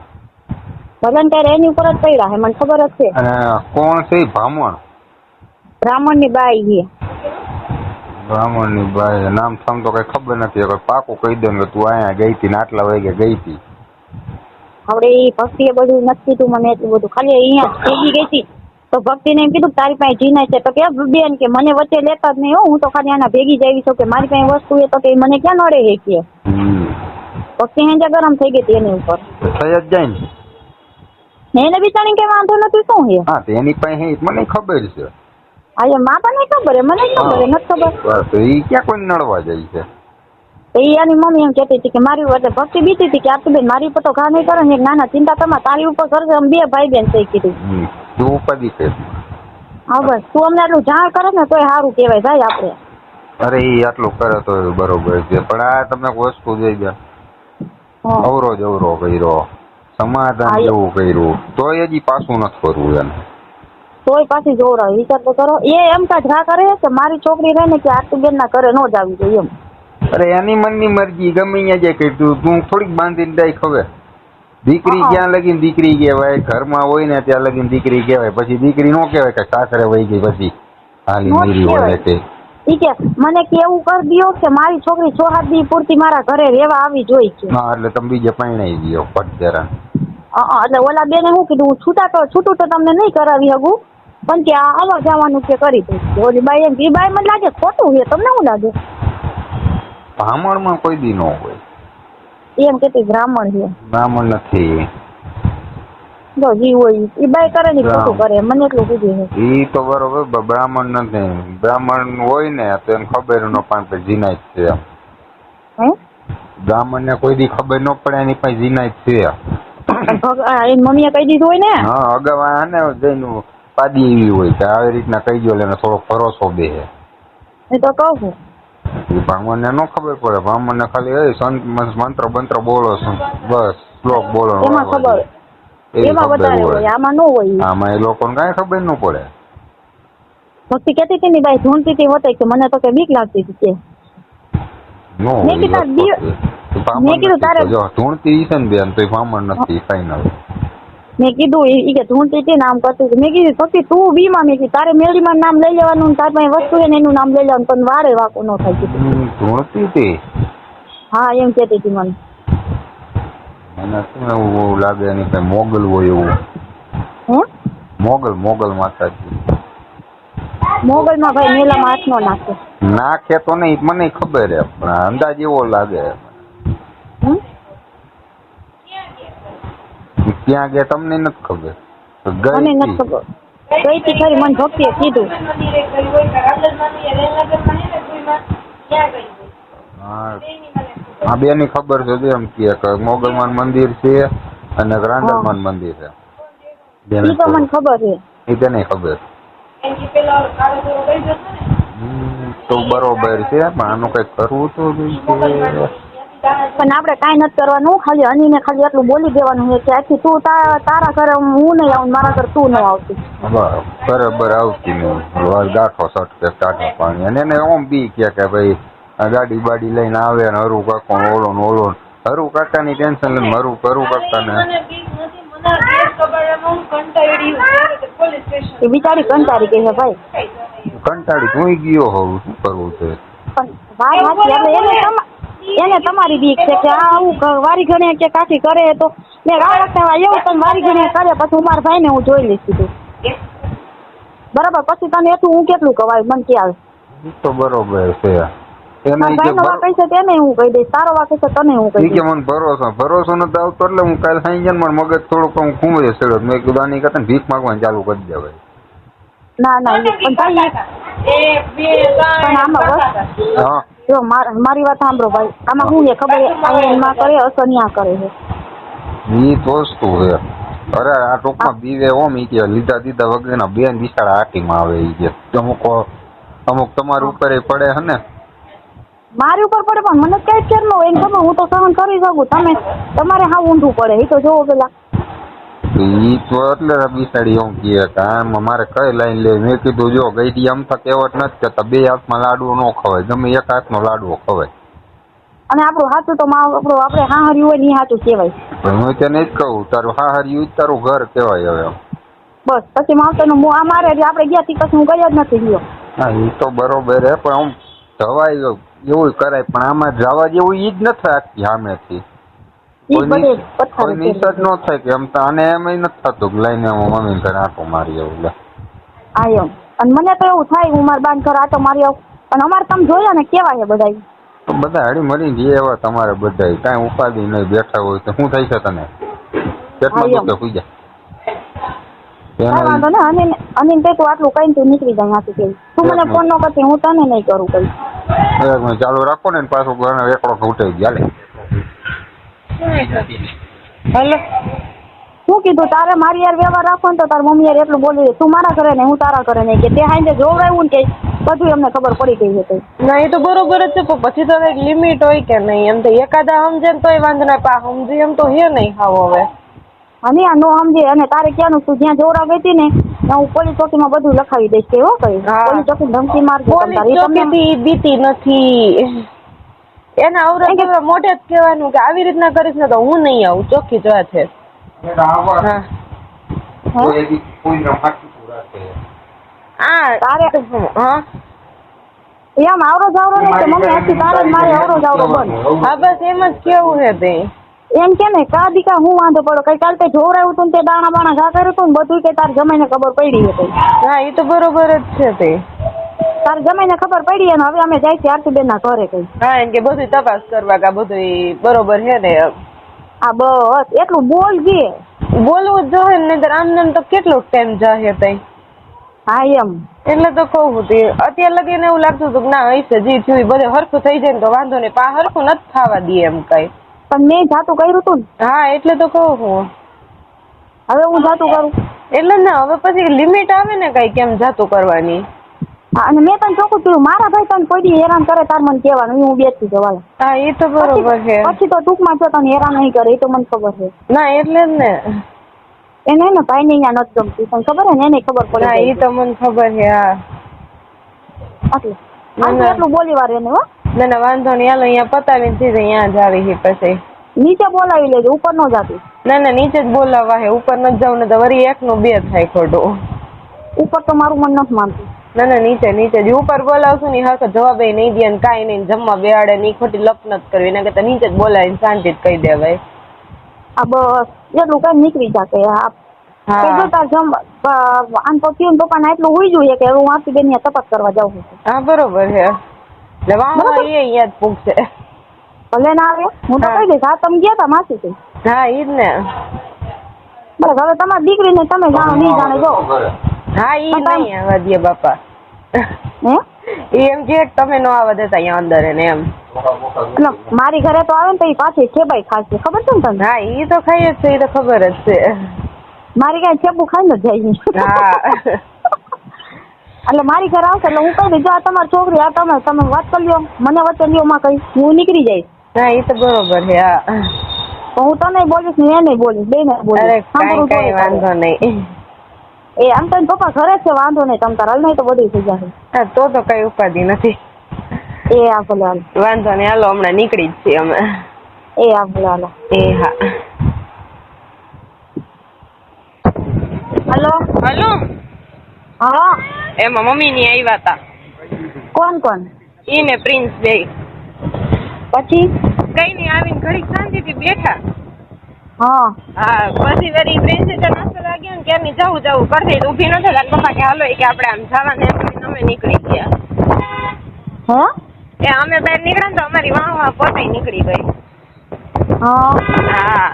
ભલન ત્યારે એની ઉપર જ પડ્યા હે મને ખબર જ છે. અને કોણ છે બ્રાહ્મણ? બ્રાહ્મણની બાઈ છે. બ્રાહ્મણની બાઈ નામ થામ તો કઈ ખબર નથી. હવે પાકું કહી દે કે તું અહીંયા ગઈ હતી ને આટલા વાગે ગઈ હતી. હવે એ ભક્તિ એ બધું નથી કીધું મને એટલું બધું. ખાલી અહીંયા ભેગી ગઈ હતી તો ભક્તિને એમ કીધું તારી પાસે જીનાય છે તો કે બેન કે મને વચ્ચે લેતા જ નહીં હો, હું તો ખાલી આના ભેગી જ આવી છું કે મારી પાસે વસ્તુ એ તો કે મને ક્યાં નડે હે કે. ભક્તિ હેંજા ગરમ થઈ ગઈ હતી એની ઉપર. થઈ જ જાય ને એને બિચારી કે વાંધો નથી શું છે. હા તો એની પાસે મને ખબર છે. હા એ માતા ને ખબર હે મને ખબર હે નથી ખબર. તો એ ક્યાં કોઈ નડવા જાય છે. એની મમ્મી એમ કહેતી હતી કે મારી એટલે ભક્તિ બીતી હતી કે આ બેન મારી ઉપર તો ઘા નહીં કરે ને નાના ચિંતા તમારે તારી ઉપર કરશે અમે બે ભાઈ બેન થઈ કીધું. તું ઉપાધિ કર. હા બસ તું અમને આટલું જાણ કરે ને તોય સારું કહેવાય ભાઈ આપણે. અરે એ આટલું કરે તો બરોબર છે પણ આ તમે વસ્તુ જોઈ ગયા અવરો જ અવરો કર્યો સમાધાન જેવું કર્યું તોય હજી પાછું નથી કરવું એને. તોય પાછી જોવરાવ વિચાર તો કરો. એ એમ કાંઈ ઘા કરે કે મારી છોકરી રહે ને કે આટલું બેન ના ઘરે ન જ આવી જોઈએ એમ. અરે એની મનની મરજી ગમે ત્યાં જાય કઈ તું થોડીક બાંધીને દઈ ખબર. દીકરી જ્યાં લગીને દીકરી કહેવાય ઘરમાં હોય ને ત્યાં લગીને દીકરી કહેવાય. પછી દીકરી નો કહેવાય કે સાસરે વહી ગઈ પછી હાલી મેરી હોય કે મને કે એવું કરી દો કે મારી છોકરી 6-7 દી પૂરતી મારા ઘરે રહેવા આવી જોઈ છે. હા એટલે તમે બીજે પરણાઈ ગયો પટદેરા. એટલે ઓલા બેને શું કીધું હું છૂટું તો તમને નહીં કરાવી શકું પણ કે આવવા જવાનું કે કરી દઈશ. ઓલી બાઈ એમ એ બાઈ મને લાગે ખોટું છે તમને શું લાગે? બ્રાહ્મણમાં કોઈ દી ન હોય એમ કેતી બ્રાહ્મણ છે. બ્રાહ્મણ નથી. જો જી હોય એ બાઈ કરે ને ખોટું કરે મને એટલું કીધું છે. એ તો બરોબર બ્રાહ્મણ નથી. બ્રાહ્મણ હોય ને તો એને ખબર ન પડે જીનાય છે. બ્રાહ્મણ ને કોઈ દી ખબર ન પડે એની પાસે જીનાય છે. એની મમ્મીએ કહી દીધું હોય ને. હા અગાઉ આને જઈને પાદી એવી હોય કે આવી રીતના કહી દો એટલે થોડો ભરોસો બેસે. એ તો કહું છું. બ્રાહ્મણ ને ન ખબર પડે. બ્રાહ્મણ ને ખાલી સંત મંત્ર બંત્ર બોલો બસ શ્લોક બોલો એમાં ખબર એમાં વધારે હોય આમાં ન હોય. આમાં એ લોકોને કઈ ખબર ન પડે. ભક્તિ કેતી હતી ને ભાઈ ઢૂંઢતી હતી હોતે કે મને તો કે બીક લાગતી હતી કે મેં કીધું તારે ઢૂંઢતી છે ને બેન તો બ્રાહ્મણ નથી ફાઈનલ. મેં કીધું એ કે ઢૂંઢતી હતી નામ કરતી હતી. મેં કીધું ભક્તિ તું બીમાં મેં કીધું તારે મેળીમાં નામ લઈ લેવાનું તાર પાસે વસ્તુ છે ને એનું નામ લઈ લેવાનું પણ વારે વાકો ન થાય કીધું. ઢૂંઢતી હતી. હા એમ કેતી હતી મને. મને શું એવું લાગે એની કઈ મોગલ હોય એવું. મોગલ માતાજી. મોગલમાં ભાઈ મેલામાં હાથ નો નાખે. નાખે તો નહીં મને ખબર હે પણ અંદાજ એવો લાગે. ક્યાં ગયા તમને નથી ખબર? મને નથી ખબર. ગઈ હતી ખરી મને ભક્તિએ કીધું. હા બેની ખબર છે એમ કે મોગલમાન મંદિર છે અને ગ્રાન્ડરમાન મંદિર છે. એ તો મને ખબર છે. એ તને ખબર તો બરોબર છે પણ આનું કઈ કરવું તો પણ આપણે કાંઈ નથી કરવાનું. ખાલી અનીને ખાલી એટલું બોલી દેવાનું છે કે આખી તું તારા ઘરે હું નહીં આવું મારા ઘરે તું ન આવતી. બરાબર આવતી નહીં ગાંઠો સટકે ટાટા પાણી અને એને ઓમ બી કે ભાઈ ગાડી બાડી લઈને આવે ને હરુ કાકા ઓલો હરુ કાકાની ટેન્શન લઈને હરુ કાકાને બિચારી કંટાળી ગઈ છે ભાઈ. કંટાળી તું ગયો હોવ શું કરવું છે? એને તમારી બીક છે કે આવું વારી ઘણે કે કાઠી કરે તો મેં આ વખતે એવું તમે વારી ઘણે કરે પછી મારા ભાઈ ને હું જોઈ લઈશ કીધું બરાબર. પછી તને એટલું હું કેટલું કવાય મને ખ્યાલ તો બરોબર છે. તેને હું કહી દઈશ તારો વાક છે તને હું કહી દઈશ. મને ભરોસો નથી આવતો એટલે હું કાલે સાંજે મારું મગજ થોડુંક હું ઘૂમરે ચડ્યો. મેં કીધું આની કરતા ભીખ માંગવાનું ચાલુ કરી દેવાય. ના પણ ભાઈ મારી વાત સાંભળો ભાઈ. આમાં શું છે ખબર માં કરે અસન્યા કરે છે એ તો વસ્તુ છે. અરે આ ટૂંકમાં બીવે ઓમ ઈ કે લીધા દીધા વગરના બેન બિચારા હાટીમાં આવે ઈ કે અમુક તમારી ઉપર પડે હે ને. મારી ઉપર પડે પણ મને કઈ ફેર ન હોય. એને ખબર હું તો સહન કરી શકું. તમારે હા ઊંધું પડે એ તો જોવો પેલા. ઈ તો એટલે બિસાડી એમ કહે કે આમાં મારે કઈ લાઈન લે. મેં કીધું જો ગઈડી આમ તો કહેવત નથી કેતા બે હાથમાં લાડવો ન ખવાય, ગમે એક હાથનો લાડવો ખવાય. અને આપણું હાથું તો આપણું આપણે હાહર્યું હોય ને હાથું કહેવાય. હું તને જ કહું તારું હાહર્યું તારું ઘર કહેવાય. હવે બસ પછી માવતરનું મોં મારે એટલે આપણે ગયા તી પછી હું ગયા જ નથી ગયો. હા એ તો બરોબર હે, પણ આમ જવાય એવું કરાય, પણ આમાં જવા જેવું ઈ જ નથી આખી સામેથી. કોઈ નિષેધ ન થાય કે એમ તો આને એમ નથી થતું કે લઈને મમ્મી ઘરે આટો મારી આવું. લે હા એમ. અને મને તો એવું થાય હું મારા બાન ઘરે આટો મારી આવું, પણ અમારે તમે જોયા ને કેવા છે બધા હળી મળી જે એવા તમારે બધા કાંઈ ઉપાધિ નહીં, બેઠા હોય તો શું થાય છે તને? કેટલા દુઃખે સુઈ જાય વાંધો ને. અને તે તું આટલું કઈ તું નીકળી જાય ત્યાંથી કેવું. તું મને ફોન ન કરતી હું તને નહીં કરું કઈ. ચાલુ રાખો ને પાછું ઘરે એકડો ઉઠાઈ ગયા. હેલો શું કીધું તારે મારી યાર વ્યવહાર રાખો ને તો તાર મમ્મી યાર એટલું બોલી તું મારા ઘરે ને હું તારા ઘરે નહીં કે તે હાઈને જોવડાવ્યું ને કે બધું એમને ખબર પડી ગઈ હતી. ના એ તો બરોબર જ છે, પણ પછી તો કઈક લિમિટ હોય કે નહીં. એમ તો એકાદા સમજે ને તોય વાંધો ના, પા સમજી એમ તો હે નહીં હાવ હવે. અને આ નો સમજે. અને તારે ક્યાંનું તું જ્યાં જોવડા ગઈ હતી ને હું પોલીસ ચોકીમાં બધું લખાવી દઈશ કે હો કઈ પોલીસ ચોકી ધમકી મારજો. પોલીસ ચોકીથી બીતી નથી. એના અવરત મોઢે જ કહેવાનું કે આવી રીતના કરીશ ને તો હું નહીં આવું. ચોખ્ખી જ વાત છે. એમ આવરો જાવરો નહીં કે મમ્મી આખી તારે મારે આવરો જાવરો બન. હા બસ એમ જ કેવું છે તે. એમ કે ને કા દીકા હું વાંધો પડો કઈ કાલ તે જોવરાયું તું તે દાણા બાણા ઘા કર્યું હતું ને બધું કે તાર જમાઈને ખબર પડી હતી. હા એ તો બરોબર જ છે તે. તાર જમાઈને ખબર પડી અને હવે અમે જાય છે આરતીબેન ના ઘરે કઈ. હા એમ કે બધું તપાસ કરવા કે બધું બરોબર છે ને. હા બસ એટલું બોલજે. બોલવું જ જોઈએ ને, આમ નામ તો કેટલો ટાઈમ જાય તઈ. હા એમ એટલે તો કહું હતી અત્યારે લગીને એવું લાગતું હતું કે ના હશે જી થયું બધે હરખું થઈ જાય ને તો વાંધો નહીં, પા હરખું નથી થવા દે એમ કઈ. પણ મેં જાતું કર્યું તું ને. હા એટલે તો કહું હું હવે હું જાતું કરું એટલે ના હવે પછી લિમિટ આવે ને કઈ કેમ જાતું કરવાની. અને મેં તને ચોખ્ખું કીધું મારા ભાઈ તને કોઈ દી હેરાન કરે તાર મને કહેવાનું હું બેસતી જવાય. હા એ તો બરોબર છે. પછી તો ટૂંકમાં જો તને હેરાન નહીં કરે એ તો મને ખબર છે. ના એટલે જ ને એને ને ભાઈ ને અહીંયા નથી ગમતી તને ખબર હે ને એને ખબર પડે. હા એ તો મને ખબર છે. હા એટલું બોલી વાર એને હો. ના ના વાંધો નહીં હાલો અહીંયા પતાવીને સીધે અહીંયા જ આવી છે પછી. નીચે બોલાવી લેજો ઉપર ન જાતી. ના ના નીચે જ બોલાવા હે, ઉપર ન જાવ ને તો વળી એકનું બે થાય ખોટું. ઉપર તો મારું મન નથી માનતું. ના ના નીચે નીચે જ ઉપર બોલાવશું ને હરખો જવાબ નહીં દે ને કાંઈ નહીં જમવા બેહાડે ને ખોટી લપ નથી કરવી એના કરતા નીચે જ બોલાવીને શાંતિ જ કહી દેવાય. આ બસ એટલું કઈ નીકળી જાકે. હા તાર જમ આમ તો થયું પપ્પા ના એટલું હોઈ જોઈએ કે હું આરતી બેન તપાસ કરવા જાઉં છું. હા બરોબર છે એટલે વાહ અહીંયા જ પૂછશે. ભલે ના આવે હું તો કહી દઈશ. હા તમે ગયા તા માસી થી. હા ઈ જ ને. બસ હવે તમારી દીકરીને તમે જાણો નહીં જાણે જો. હા ઈ નહીં આવવા દે બાપા. એમ કે તમે નો આવવા દેતા અહીંયા અંદર એને એમ. મારી ઘરે તો આવે ને તો એ પાછી ખેબાઈ ખાશે ખબર છે ને તને. હા ઈ તો ખાઈ જ છે એ તો ખબર જ છે. મારી કઈ ખેબું ખાઈ ને જાય. હા એટલે મારી ઘરે આવશે એટલે હું કહી દઈશ આ તમારી છોકરી આ તમે વાત કરી લ્યો મને વચ્ચે લ્યો માં કઈ હું નીકળી જઈશ. હા એ તો બરોબર છે. હા હું તને બોલીશ ને એ નહીં બોલીશ બે ને બોલીશ. કઈ વાંધો નહીં. એ આમ તો પપ્પા ઘરે છે વાંધો નહીં તમ તાર નહીં તો બધું થઈ જશે. હા તો કઈ ઉપાધિ નથી. એ આ ભલે હાલ વાંધો નહીં હાલો હમણાં નીકળી જ છીએ અમે. એ આ ભલે હાલો. એ હા હલો હલો. હા એમાં મમ્મી ની આવ્યા હતા. કોણ કોણ? ઈ ને પ્રિન્સ બે. પછી કઈ નહીં આવીને ઘડીક શાંતિથી બેઠા. હા હા પછી વળી પ્રિન્સે તો નાસ્તો લાગ્યો ને ક્યારની જવું કરતી ઊભી ન થતા પપ્પા કે હાલો કે આપણે આમ જવાને એમ અમે નીકળી ગયા. હા એ અમે બહાર નીકળ્યા ને તો અમારી વાહ પોતે નીકળી ગઈ. હા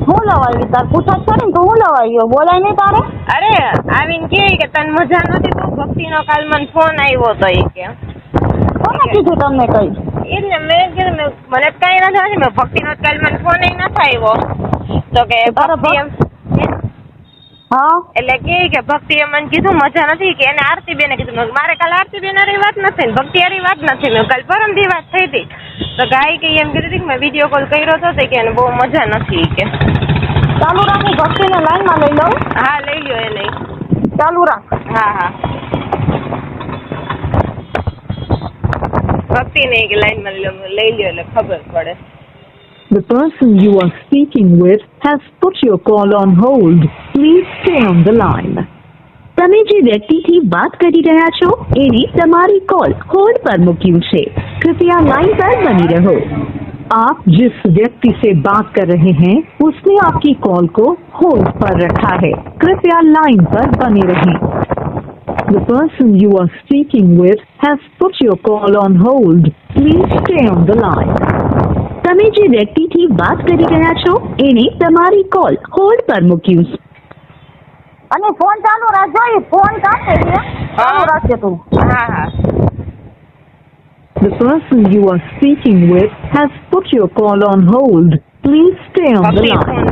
હું લવાઈ તાર પૂછા છે ને હું લવાઈ બોલાય નહીં તારે. અરે આવીને કે તને મજા નથી તો ભક્તિ નો કાલ મને ફોન આવ્યો તો એ કે કોને કીધું તમને કઈ? એટલે મેં કીધું મને કઈ નથી આવ્યું મેં ભક્તિ નો કાલ મને ફોન નથી આવ્યો તો કે ભક્તિ એમ હા એટલે કે ભક્તિ એ મને કીધું મજા નથી કે એને આરતી બેને કીધું મારે કાલ આરતી બેન હારી વાત નથી ને ભક્તિ હારી વાત નથી મેં કાલ પરમદી વાત થઈ હતી તો ગાય કે એમ કીધું કે મેં વિડીયો કોલ કર્યો હતો કે એને બહુ મજા નથી કે ચાલુ રાખું, ભક્તિને લાઈનમાં લઈ લઉં. હા લઈ લ્યો એને. ચાલુ રાખ. હા હા ભક્તિને એક લાઈનમાં લઈ લ્યો એટલે ખબર પડે. The person you are speaking with has put your call on hold. Please stay on the line. તમે જે વ્યક્તિથી વાત કરી રહ્યા છો એને તમારી કોલ હોલ્ડ પર મૂક્યું છે. कृपया लाइन पर बनी रहो. आप जिस व्यक्ति से बात कर रहे हैं उसने आपकी कॉल को होल्ड पर रखा है. कृपया लाइन पर बने रहें. The person you are speaking with has put your call on hold. Please stay on the line. તમે જે વ્યક્તિથી વાત કરી રહ્યા છો એને તમારી કોલ હોલ્ડ પર મૂક્યું છે. અને ફોન ચાલુ રાખજો, એ ફોન કાપે છે. ચાલુ રાખજે તું. હા હા The person you are speaking with has put your call on hold. Please stay on the line.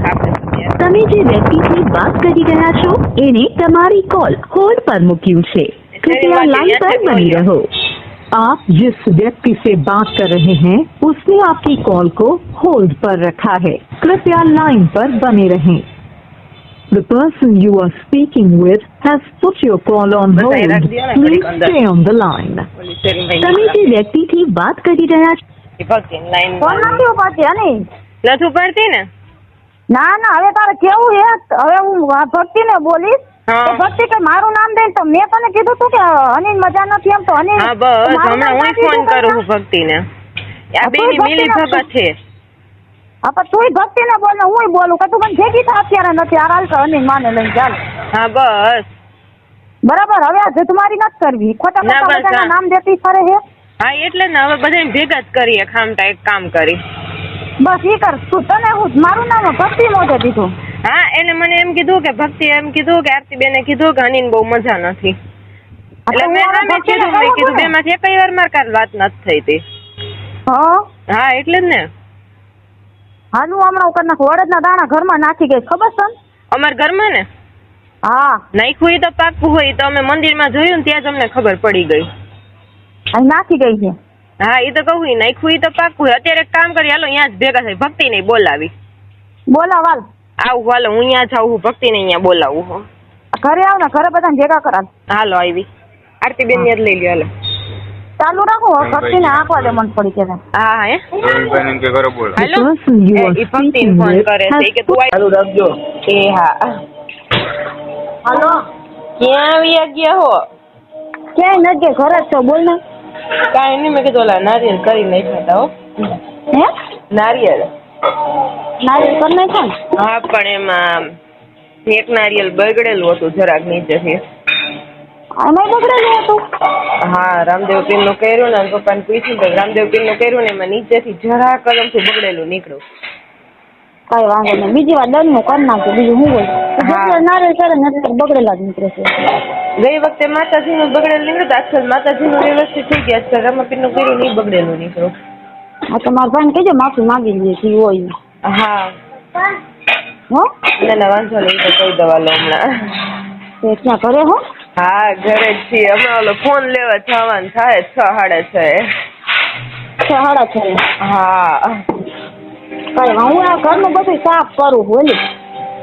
તમે જે વ્યક્તિથી વાત કરી રહ્યા છો એને તમારી કોલ હોલ્ડ પર મૂક્યું છે. कृपया लाइन पर बनी रहो. आप जिस व्यक्ति से बात कर रहे हैं उसने आपकी कॉल को होल्ड पर रखा है. कृपया लाइन पर बने रहें. The person you are speaking with has put your call on hold. Please stay on the line. તમે જે વ્યક્તિથી વાત કરી રહ્યા છો ફોન નથી ઉપાડતી અને નથી ઉપાડતી ને. ના ના, હવે તારે કેવું છે? હવે હું ભક્તિને બોલીશ. ભક્તિ કે મારું નામ દે તો મેં તને કીધું તું કે અનિલ મજા નથી એમ તો અનિલ. હા બસ હમણાં હું ફોન કરું છું ભક્તિને. આ બેની મિલી ભગત છે. હા પણ તુંય ભક્તિને બોલ ને હુંય બોલું કે તું મને ભેગી થા અત્યારે નથી. આ હાલ તો અનિલ માને લઈને ચાલ. હા બસ બરાબર. હવે આ જતમારી નથી કરવી. ખોટા ખોટા બધાના નામ દેતી ફરે છે. હા એટલે ને હવે બધાને ભેગા જ કરીએ. ખામટા એક કામ કરી બસ ઈ કર તું. તને હું મારું નામ ભક્તિ મોઢે દીધું. હા એને મને એમ કીધું કે ભક્તિ એમ કીધું કે આરતીબેને કીધું કે અનિલ બહુ મજા નથી. એટલે મેં સામે કીધું બેમાંથી એકઈ વાર માર કાલ વાત નથી થઈ હતી. હા એટલે જ ને. હાલું હમણાં કરી નાખું. અડદના દાણા ઘરમાં નાખી ગઈ ખબર છે અમારા ઘરમાં ને. હા નાખ્યું તો પાકું હોય તો અમે મંદિરમાં જોયું ને ત્યાં જ અમને ખબર પડી ગઈ. અહીં નાખી ગઈ છે. હા એ તો કહું નાખ્યું તો પાકું હોય. અત્યારે એક કામ કરી હાલો અહીંયા જ ભેગા થઈ. ભક્તિ ને બોલાવી. બોલાવાલ આવું હાલો હું અહીંયા જાઉં. ભક્તિ ને અહીંયા બોલાવું. ઘરે આવ ને ઘરે બધાને ભેગા કરાવ. હાલો આવી આરતીબેન ને જ લઈ લ્યો હાલો. ચાલુ રાખો ભક્તિ ને આંખવા દે મન પડી કે. હા હે હાલો એ ભક્તિ ફોન કરે છે કે તું ચાલુ રાખજો. એ હા હાલો ક્યાં આવી ગયા હો? ક્યાંય નથી ગયા. ઘરે જ છો. બોલ ને. કાંઈ નહીં મેં કીધું ઓલા નારિયેળ કરી નાખ્યા હો. હે નારિયેળ કરી નાખ્યા ને? હા પણ એમાં એક નારિયેળ બગડેલું હતું જરાક નીચેથી. એમાં બગડેલું હતું? હા રામદેવ પીર નું કર્યું ને પપ્પાને પૂછ્યું તો રામદેવ પીર નું કર્યું ને એમાં નીચેથી જરા કદમથી બગડેલું નીકળ્યું. કઈ વાંધો નહીં. બીજી વાર દંડ નું કરી નાખજો. બીજું હું બોલ નારિયેળ કરે ને એટલે બગડેલા જ નીકળે છે. ગઈ વખતે માતાજી નું બગડેલું નીકળ્યું. આજકાલ માતાજી નું વ્યવસ્થિત થઈ ગયા છે. રામાપીર નું કર્યું નહીં બગડેલું નીકળ્યું. હા તો મારા ભાઈ ને કહેજો માફી માંગી લે છે હોય. હા હો ના વાંધો નહીં તો કહી દવા લો હમણાં. ક્યાં ઘરે હો? હા ઘરે જ છીએ. હમણાં ઓલો ફોન લેવા જવાનું થાય 6:30. 6:30. હા કઈ હું આ ઘરનું બધું સાફ કરું બોલી.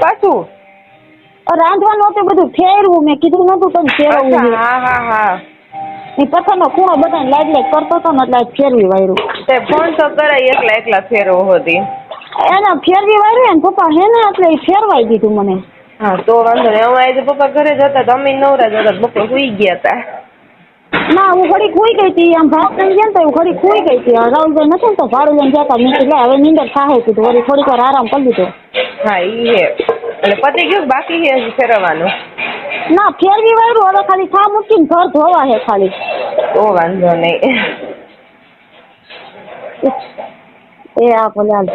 પાછું રાંધવાનું હતું બધું ફેરવું. મેં કીધું નતું તમે ફેરવવું. હા હા હા એ પથ્થરનો ખૂણો બધાને લાઈટ લાઈટ કરતો હતો ને એટલે ફેરવી વાયરું. તે ફોન તો કરાય એકલા ફેરવો હતી. એને ફેરવી વાયરું ને પપ્પા હે ને એટલે ફેરવાઈ દીધું મને. હા તો વાંધો નહીં. હવે આજે પપ્પા ઘરે જતા તો અમે નવરા જતા બપોર સુઈ ગયા હતા. ના હું ઘડી ખુઈ ગઈ હતી. આમ ભાત લઈને ગયા ને તો હું ઘડી ખુઈ ગઈ હતી. રાહુલભાઈ નથી ને તો ભાડું લઈને જતા. મેં કીધું હવે નીંદર થાય કીધું વળી થોડીક વાર આરામ કરી લીધો. હા ઈ હે એટલે પતિ ગયું બાકી હે ફેરવવાનું? ના ફેરવી વાયરું. હવે ખાલી થા મૂકીને ઘર ધોવા હે ખાલી. તો વાંધો નહીં. એ આ ભલે હાલ.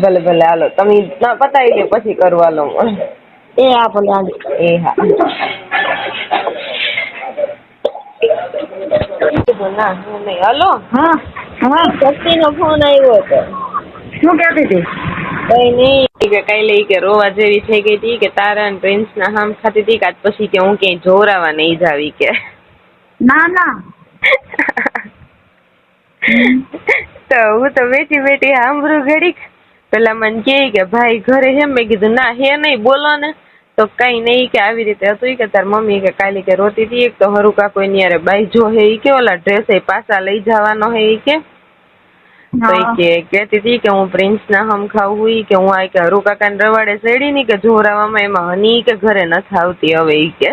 ભલે ભલે હાલો તમે ના પતાવી લે પછી કરું હાલો. એ આ ભલે હાલ. એ હા ના હું નહીં. હાલો હા હા શક્તિ નો ફોન આવ્યો હતો. શું કહેતી હતી? કઈ નહીં કે કઈ લઈ કે રોવા જેવી થઈ ગઈ હતી કે તારા ને પ્રિન્સ ના હામ ખાતી હતી કે પછી કે હું ક્યાંય જોરાવા નહીં જાવી કે. ના ના તો હું તો બેઠી સાંભળું ઘડીક પેલા મને કે ભાઈ ઘરે હે, મેં કીધું ના હે નહીં, બોલો ને. તો કઈ નહીં કે આવી રીતે હતું કે તાર મમ્મી કે કાલે કે રોતી હતી તો હરુ કાકો એની યારે બાઈ જો હે કે ઓલા ડ્રેસ એ પાછા લઈ જવાનો હે કે તો કે કહેતી હતી કે હું પ્રિન્સ ના હમ ખાવું હોય કે હું આ કે હરુ કાકા ને રવાડે ચડી ની કે જોરાવામાં એમાં હની કે ઘરે નથી આવતી હવે કે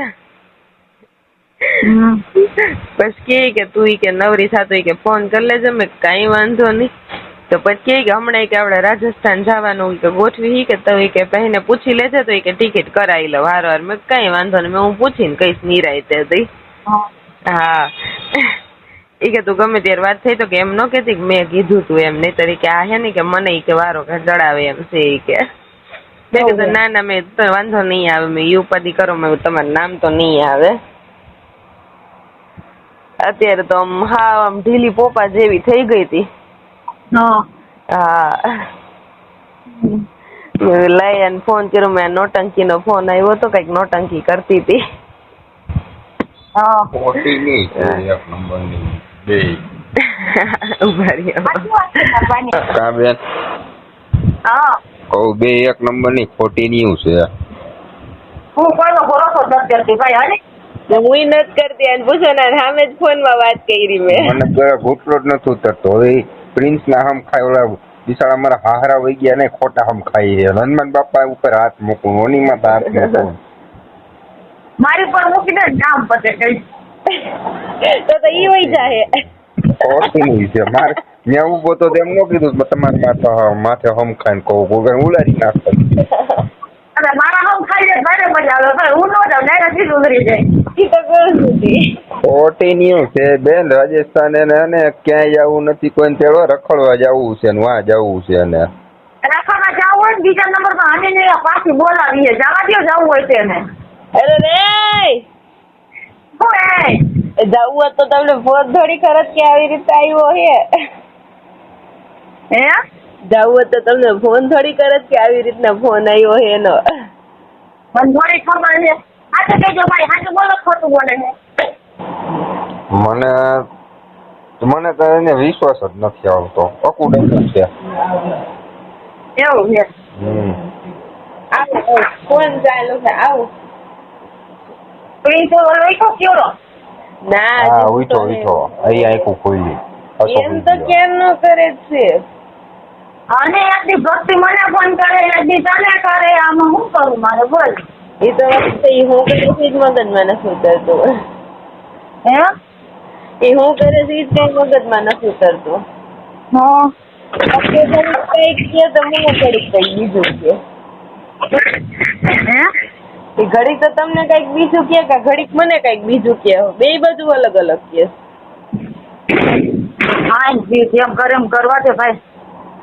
બસ કે તું કે નવરી થાતો કે ફોન કરી લેજે. મેં કઈ વાંધો નહીં. તો પછી કે હમણાં કે આપણે રાજસ્થાન જવાનું કે ગોઠવી કે તો કે પહેને પૂછી લેજે તો કે ટિકિટ કરાવી લો વાર. મેં કઈ વાંધો નહીં, હું પૂછીને કઈશ નિરાયતે હતી. હા એ કે તું ગમે ત્યારે વાત થઈ તો કે એમ ન કેતી કે મેં કીધું તું એમ નહીં તરીકે આ હે ને કે મને કે વારો ચડાવે એમ છે કે મેં કીધું ના ના મેં તો વાંધો નહીં આવે, મેં ઉપાધિ કરો, મેં તમારું નામ તો નહીં આવે. અત્યારે તો આમ ઢીલી પોપા જેવી થઈ ગઈ હતી. હા લઈ અને ફોન કર્યો. મેં નોટંકી નો ફોન આવ્યો તો કઈક નોટંકી કરતી હતી. બે એક નંબર ની ખોટી ન્યુ છે. હું કોઈનો ભરોસો નથી કરતી ભાઈ. હું નથી કરતી અને પૂછો ને સામે જ ફોન માં વાત કરી મેં. મને ઘૂંટલો જ નથી ઉતરતો. હવે પ્રિન્સ ના હમ ખાય ઓલા બિચારા મારા હાહરા વહી ગયા ને ખોટા હમ ખાઈ રહ્યા. હનુમાન બાપા ઉપર હાથ મૂકું, ઓની માં હાથ મૂકું. મારી પર મૂકી દે કામ પતે કઈ તો ઈ વઈ જાય. ખોટી નહીં છે મારે ત્યાં ઉભો તો એમ ન કીધું તમારે માથે હમ ખાઈને કહું ઉલારી નાખતો. અને મારા હમ ખાઈ જાય મારે મજા આવે, હું ન જાઉં ડાયરેક્ટ ઉતરી જાય. ઈ તો કરું ખોટી નહીં છે બેન. રાજસ્થાન એને ક્યાંય જવું નથી, કોઈ તેડવા રખડવા જવું છે ને વાં જવું છે ને રખડવા જવું હોય ને બીજા નંબર માં હની પાછી બોલાવીએ જવા દો જવું હોય તેને. અરે રે જવું હોય તો તમને ફોન થોડી ખરચ કે આવી રીતે આવ્યો હે. હે જવું હોય તો તમને ફોન થોડી ખરચ કે આવી રીતના ફોન આવ્યો હે એનો. મને થોડી ખબર છે. આજે કહેજો ભાઈ આજે બોલો ખોટું બોલે છે. મને તો એને વિશ્વાસ જ નથી આવતો. અકુડકું છે એવું છે. આવો ફોન ચાલુ છે. આવો પ્રિન્સ ઓલો કેવો ના હા ઉઠો અહીં આખું ખોલી એમ તો કેમ ન કરે છે. અને એકદી ભક્તિ મને ફોન કરે એકદી તને કરે, આમાં શું કરું મારે બોલ. એ તો હું કરે છે જ મગજમાં નથી ઉતરતું. હે એ હું કરે છે જ કઈ મગજમાં નથી ઉતરતું. હા કઈક કે તો મને ઘડીક કઈ બીજું કે હે ઘડીક તો તમને કઈક બીજું કે ઘડીક મને કઈક બીજું કે બે બધું અલગ અલગ કે. હા એમ કરે એમ કરવા દે ભાઈ,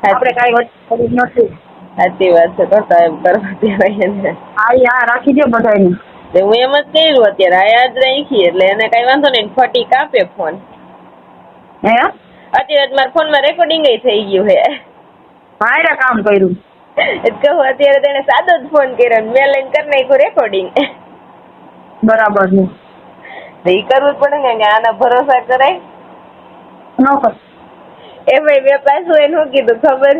આપણે કઈ વસ્તુ નથી. સાચી વાત છે. કરતા એમ કરવા દેવાય ને. હા રાખી દે બધાને. હું એમ જ કર્યું અત્યારે યાદ રાખી એટલે એને કઈ વાંધો નહીં. ફટી કાપે ફોન. હે અત્યારે મારા ફોન માં રેકોર્ડિંગ થઈ ગયું હે. ભાઈ કામ કર્યું કહું અત્યારે તેને સાદો જ ફોન કર્યો મેં લઈને કરી નાખ્યું રેકોર્ડિંગ. બરાબર છે. એ કરવું જ પડે કે આના ભરોસા કરાય ન કર. એ ભાઈ મેં પાછું એને શું કીધું ખબર,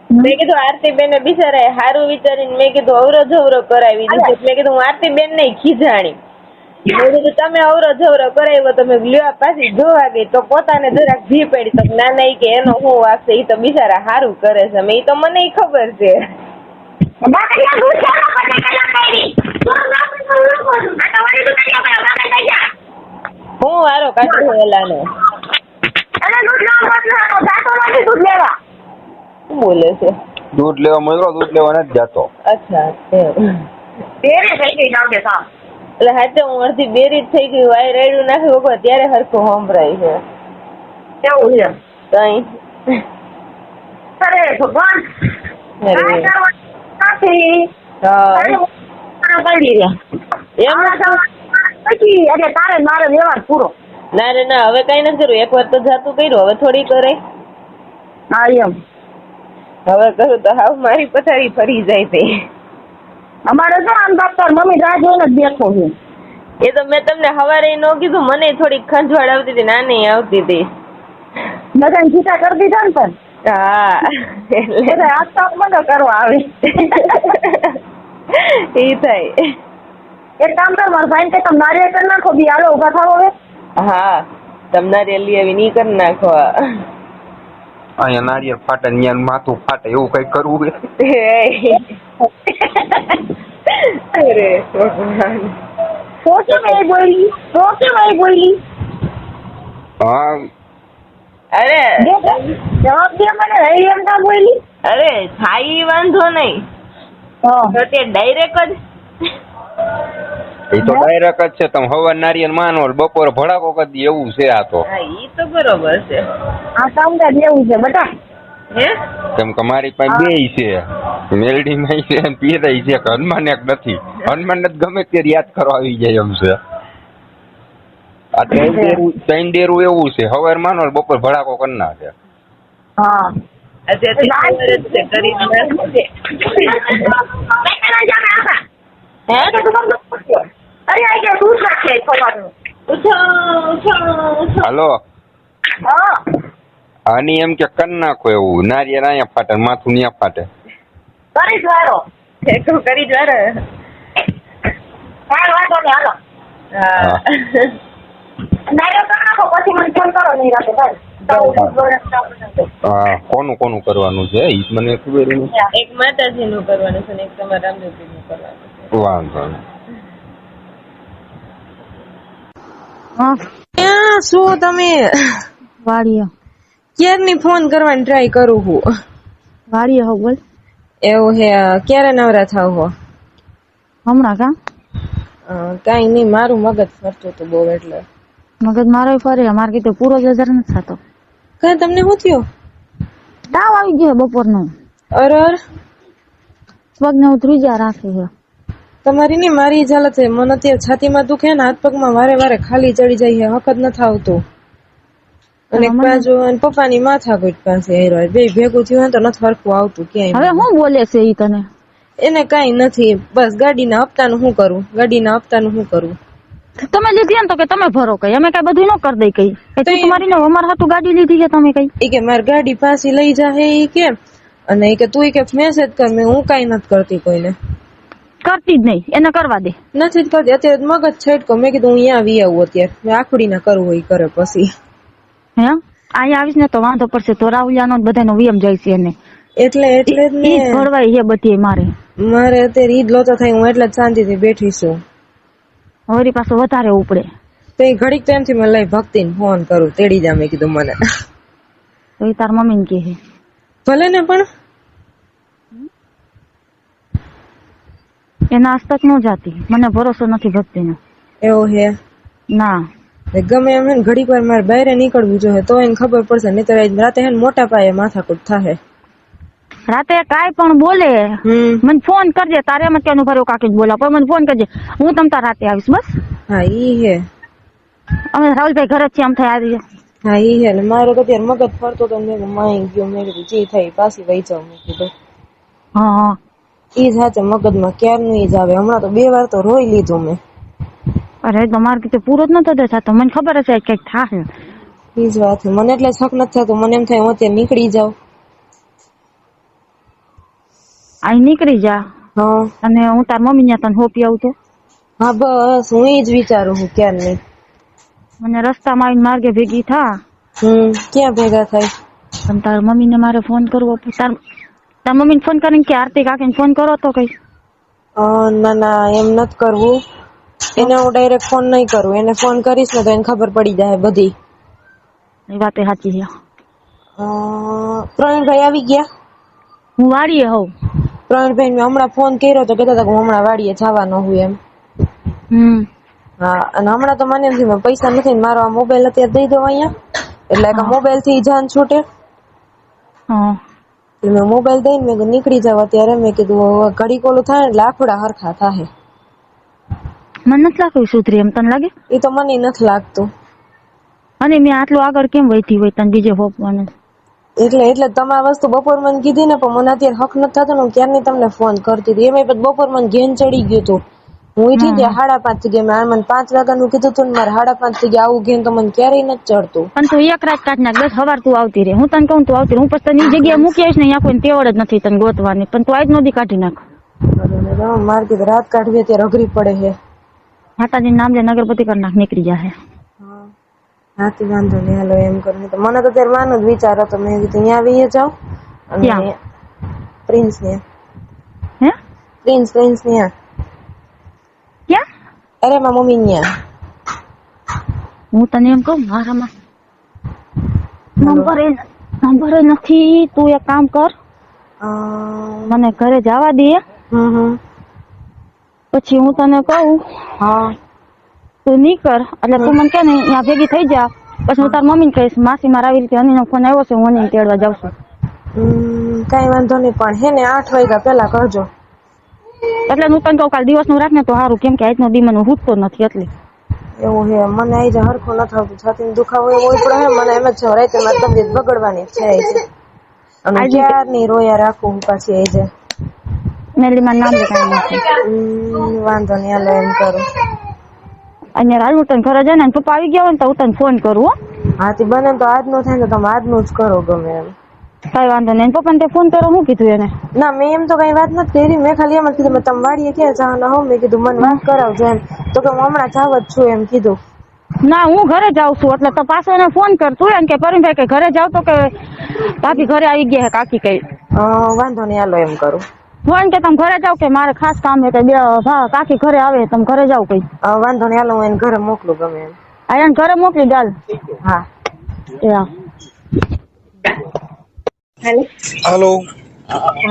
મેં કીધું આરતીબેન બિચારા સારું વિચારીને મેં કીધું અવરો જવરો કરાવી દીધું. મેં કીધું હું આરતીબેન ને ખીજાણી. મેં કીધું તમે અવરો જવરો કરાવ્યો તમે લ્યો પાછી જોવા ગઈ તો પોતાને જરાક ભી પડી તો ના ના કે એનો શું વાગશે, એ તો બિચારા સારું કરે છે. એ તો મને ખબર છે. હું વારો કાઢું એલાનો. શું બોલે છે? દૂધ લેવા મળ્યો, દૂધ લેવા નથી જતો. અચ્છા એટલે હાથે હું અડધી બેરી જ થઈ ગયું. વાય રેડું નાખી વગર ત્યારે હરખું સંભળાય છે. કેવું છે કઈ અરે ભગવાન તારે મારે વ્યવહાર પૂરો. ના રે ના હવે કઈ નથી કર્યું. એક વાર તો જાતું કર્યું, હવે થોડી કરે. હા એમ હવે કરું તો હાવ મારી પથારી ફરી જાય તે. અમારે તો આમ ડોક્ટર મમ્મી રાહ જોઈને જ બેઠો છે. એ તો મેં તમને હવારે ન કીધું, મને થોડીક ખંજવાળ આવતી હતી. નાની આવતી હતી. બધાને છૂટા કરી દીધા ને પણ હા બધા આ તો મને કરવા આવે ઈ થાય. એક કામ કર મારા ભાઈ કે તમે નારિયેળ કરી નાખો બી હાલો ઉભા થાવ હવે. હા તમે નારિયેળ લઈ આવી ની કરી નાખો. અહીંયા નારિયેળ ફાટે ત્યાં માથું ફાટે એવું કઈ કરવું અરે ભગવાન. તો કેમ બોલી હા અરે જવાબ દે મને રહી એમ ના બોલી. અરે થાય વાંધો નહીં તો તે ડાયરેક્ટ જ એ તો ડાયરેક્ટ જ છે. તમે હવાર નારિયેળ માનો બપોર ભડાકો કરી દી એવું છે આ તો. હા ઈ તો બરોબર છે. આ કામકાજ એવું છે બેટા. હે કેમ કે મારી પાસે બેય છે, મેલડી માં છે ને પીરાઈ છે કે હનુમાન એક નથી. હનુમાન જ ગમે ત્યારે યાદ કરવા આવી જાય એમ છે. આ ત્રણ ડેરું એવું છે, હવાર માનો બપોર ભડાકો કરી નાખે. હા હાલો આની એમ કે કરી નાખો એવું, નારિયેળ અહીંયા ફાટે માથું ત્યાં ફાટે. કરી જ વારો કરી જ વારો. વાંધો નહીં હાલો. હા નારિયેળ કરી નાખો પછી મને ફોન કરો નહીં રાખે ભાઈ. હા કોનું કરવાનું છે ઈ મને ખબર નથી. એક માતાજી નું કરવાનું છે ને એક તમારા રામદેવજી નું કરવાનું છે. વાંધો નહીં. ક્યાં શું તમે? વાડીએ. ક્યારની ફોન કરવાની ટ્રાય કરું હું. વાડીએ હો બોલ. એવું હે ક્યારે નવરા થાવ હો? હમણાં કા? કાઈ નહીં મારું મગજ ફરતું હતું બહુ એટલે. મગજ મારો ફરે અમારે કીધું પૂરો જ હજાર નથી થતો. કા તમને શું થયું? તાવ આવી ગયો બપોરનો. અરર પગને ત્રીજા રાખે છે. તમારી ની મારી જ હાલત છે. મને અત્યારે છાતીમાં દુખે ને હાથ પગમાં વારે વારે ખાલી ચડી જાય છે, હકત નથી આવતું. અને બાજુ પપ્પાની માથાકૂટ પાસે હેરો બે ભેગું થયું તો નથી હરખું આવતું ક્યાંય. હવે શું બોલે છે ઈ તને? એને કઈ નથી, બસ ગાડીના હપ્તાનું શું કરું, ગાડીના હપ્તાનું શું કરું. તમે લીધી ને તો કે તમે ભરો કઈ, અમે કઈ બધું ન કરી દઈ કઈ. તમારી ને અમારા હાથું ગાડી લીધી છે તમે કઈ? ઈ કે મારી ગાડી પાછી લઈ જાહે ઈ કે, અને ઈ કે તું કે મેસેજ કર. મેં હું કઈ નથી કરતી કોઈને. કરતી જ નહીં, એને કરવા દે. નથી જ કરતી અત્યારે મગજ છેડકો. મેં કીધું હું અહીંયા આવી આવું અત્યારે. મેં આખડી ના કરવું હોય કરે પછી. હે અહીંયા આવીશ ને તો વાંધો પડશે. તો રાહુલિયાનો બધાનો વિયમ જાય છે એને. એટલે જ ને ભરવાઈ છે બધી મારે અત્યારે ઈ જ લોતો થાય. હું એટલે જ શાંતિથી બેઠી છું. વળી પાછો વધારે ઉપડે તો એ ઘડીક તો એમથી મેં લઈ ભક્તિને ફોન કરું તેડી જા. મેં કીધું મને તો એ તાર મમ્મી ને કે ભલે ને પણ એના હસ્તક ન જાતી. મને ભરોસો નથી ભક્તિનો. એવું હે ના ગમે એમ હે ને ઘડીક વાર મારે બહાર નીકળવું જોઈએ તો એને ખબર પડશે. નહીતર રાતે હે ને મોટા પાયે માથાકૂટ થાય. રાતે કાઈ પણ બોલે મને ફોન કરજે. તારે એમ કેનું ભર્યો કાકી બોલા પણ મને ફોન કરજે. હું તમ તાર રાતે આવીશ બસ. હા ઈ હે. અમે રાહુલભાઈ ઘરે જ છીએ, આમ થઈ આવી. હા ઈ હે ને મારો તો અત્યારે મગજ ફરતો તો મેં માઈ ગયો. મેં કીધું જે થાય પાછી વહી જાવ. મેં કીધું હા ઈ જ હાચે મગજમાં ક્યારનું ઈ જ આવે. હમણાં તો 2 વાર તો રોઈ લીધું મેં. અરે તમારે કીધું પૂરો જ નતો થતો. મને ખબર હશે કઈક થાય. ઈ જ વાત છે. મને એટલે શક નથી થતું. મને એમ થાય હું અત્યારે નીકળી જાઉં. અહીં નીકળી જા અને હું તાર મમ્મી ને તને હોપી આવું તો. હા બસ હું એ જ વિચારું છું ક્યારની. મને રસ્તામાં આવીને માર્ગે ભેગી થા. ક્યાં ભેગા થાય? પણ તાર મમ્મી ને મારે ફોન કરવો. તાર મમ્મી ને ફોન કરીને કે આરતી કાકી ને ફોન કરો તો કઈ. ના ના એમ નથી કરવું. એને હું ડાયરેક્ટ ફોન નહીં કરું. એને ફોન કરીશ ને તો એને ખબર પડી જાય બધી. એ વાત સાચી છે. પ્રવીણભાઈ આવી ગયા? હું વાડીએ હોઉં. પ્રવીણભાઈ મેં હમણાં ફોન કર્યો તો કહેતા હતા કે હું હમણાં વાડીએ જવાનો હું એમ. હા અને હમણાં તો મને એમ થયું પૈસા નથી ને મારો આ મોબાઈલ અત્યારે દઈ દઉં અહીંયા એટલે મોબાઈલ થી જાન છૂટે. મેં મોબાઈલ દઈને મેં નીકળી જાવ અત્યારે. મેં કીધું ઘડી કોલું થાય એટલે આખોડા હરખા થાય. મને નથી લાગતું સુધરી એમ. તને લાગે? એ તો મને નથી લાગતું. અને મેં આટલું આગળ કેમ વહીતી હોય તને બીજે હોપવાનું. એટલે તમે આ વસ્તુ બપોર મને કીધી ને પણ મને અત્યારે હક નથી થતો ને. ક્યારની તમને ફોન કરતી હતી. એમાં બપોર મને ઘેન ચડી ગયું હતું હું ઉઠી ત્યાં 5:30 થઈ ગયા. મને 5 વાગ્યાનું કીધું તું ને મારે 5:30 થઈ ગયા આવું ઘેન તો મને ક્યારેય નથી ચડતું. પણ તું એક રાત કાઢ નાખ, 10 સવાર તું આવતી રહે. હું તને કહું તું આવતી રહે. હું પછી તને જગ્યાએ મૂકી આવીશ ને અહીંયા કોઈ તેવડ જ નથી તને ગોતવાની, પણ તું આજ નોંધી કાઢી નાખ. મારે કીધું રાત કાઢવી ત્યારે અઘરી પડે છે. માતાજી નામ લે નગરપતિ કરી નાખ, નીકળી જાય. હાથી વાંધો નહીં, હાલો એમ કરું. મને તો ત્યારે માનો જ વિચાર હતો, મેં કીધું અહીંયા આવીએ જાઓ અને પ્રિન્સ ને પ્રિન્સ ત્યાં ક્યાં? અરે મારા મમ્મી ત્યાં. હું તને એમ કહું મારામાં નંબર નથી. તું એક કામ કર, મને ઘરે જવા દે, પછી હું તને કહું તું નીકળ એટલે તું મને કે ને ત્યાં ભેગી થઈ જા. પછી હું તાર મમ્મી ને કહીશ માસી મારા આવી રીતે અનીનો ફોન આવ્યો છે, હું અની તેડવા જાઉં છું. કઈ વાંધો નહીં, પણ હે ને 8 વાગ્યા પેલા કરજો. એટલે હું તને કહું કાલ દિવસ નું રાખ ને તો સારું, કેમ કે આજનો દી મને હૂટતો નથી એટલે. એવું હે, મને આઈ જ હરખું નથી આવતું, છાતી દુખાવો એવો પડે હે મને. એમ જ છે રાતે મારી તબિયત બગડવાની છે અને ક્યારની રોયા રાખું હું પાછી આઈ જાય. મેલીમાં નામ લખાવી વાંધો નહીં, હાલો એમ કરું. અને હાલ હું તને ઘરે જાય ને પપ્પા આવી ગયા હોય ને તો હું તને ફોન કરું. હાથી બને તો આજનું થાય ને તમે આજનું જ કરો ગમે એમ. કઈ વાંધો નહીં. પપ્પા ને ફોન કરો, શું કીધું એને? ના મેં એમ તો કઈ વાત નથી કરી, મેં ખાલી એમ જ કીધું તમે વાડીએ ક્યાં જવાના હો, મેં કીધું મને વાત કરાવજો એમ. તો કે હું હમણાં જાવ જ છું એમ કીધું. ના હું ઘરે જાઉં છું એટલે તો પાછો એને ફોન કર તું એમ કે પરિણભાઈ કે ઘરે જાવ તો કે ભાભી ઘરે આવી ગયા હે કાકી કઈ. વાંધો નહીં, હાલો એમ કરું. ફોન કે તમે ઘરે જાવ કે મારે ખાસ કામ છે કે બે કાકી ઘરે આવે તમે ઘરે જાવ કઈ. વાંધો નહીં, હાલો હું એને ઘરે મોકલું ગમે એમ. આ એને ઘરે મોકલી ડાલ. હા હેલો.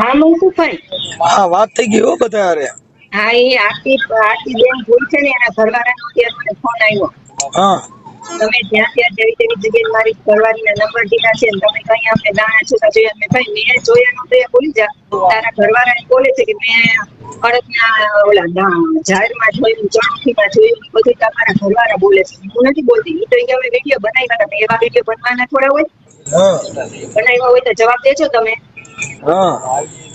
હા મનસુખભાઈ. હા વાત થઈ ગઈ હો બધા યાર. હા એ આરતી બેન બોલ છે ને એના ઘરવાળાનો અત્યારે મને ફોન આવ્યો. હા તમે જ્યાં ત્યાં જેવી તેવી જગ્યાએ મારી ઘરવાળીના નંબર દીધા છે ને તમે કઈ આપણે દાણા છૂટા જોયા. મેં ભાઈ મેં જોયા નહોતું એ બોલી જા. તારા ઘરવાળા બોલે છે કે મેં અડદના ઓલા જાહેરમાં જોયું, ચણોખીમાં જોયું, બધું તમારા ઘરવાળા બોલે છે. હું નથી બોલતી. એ તો અમે વિડીયો બનાવ્યા હતા, એવા વિડીયો બનવાના થોડા હોય. બનાવ્યા હોય તો જવાબ દેજો તમે.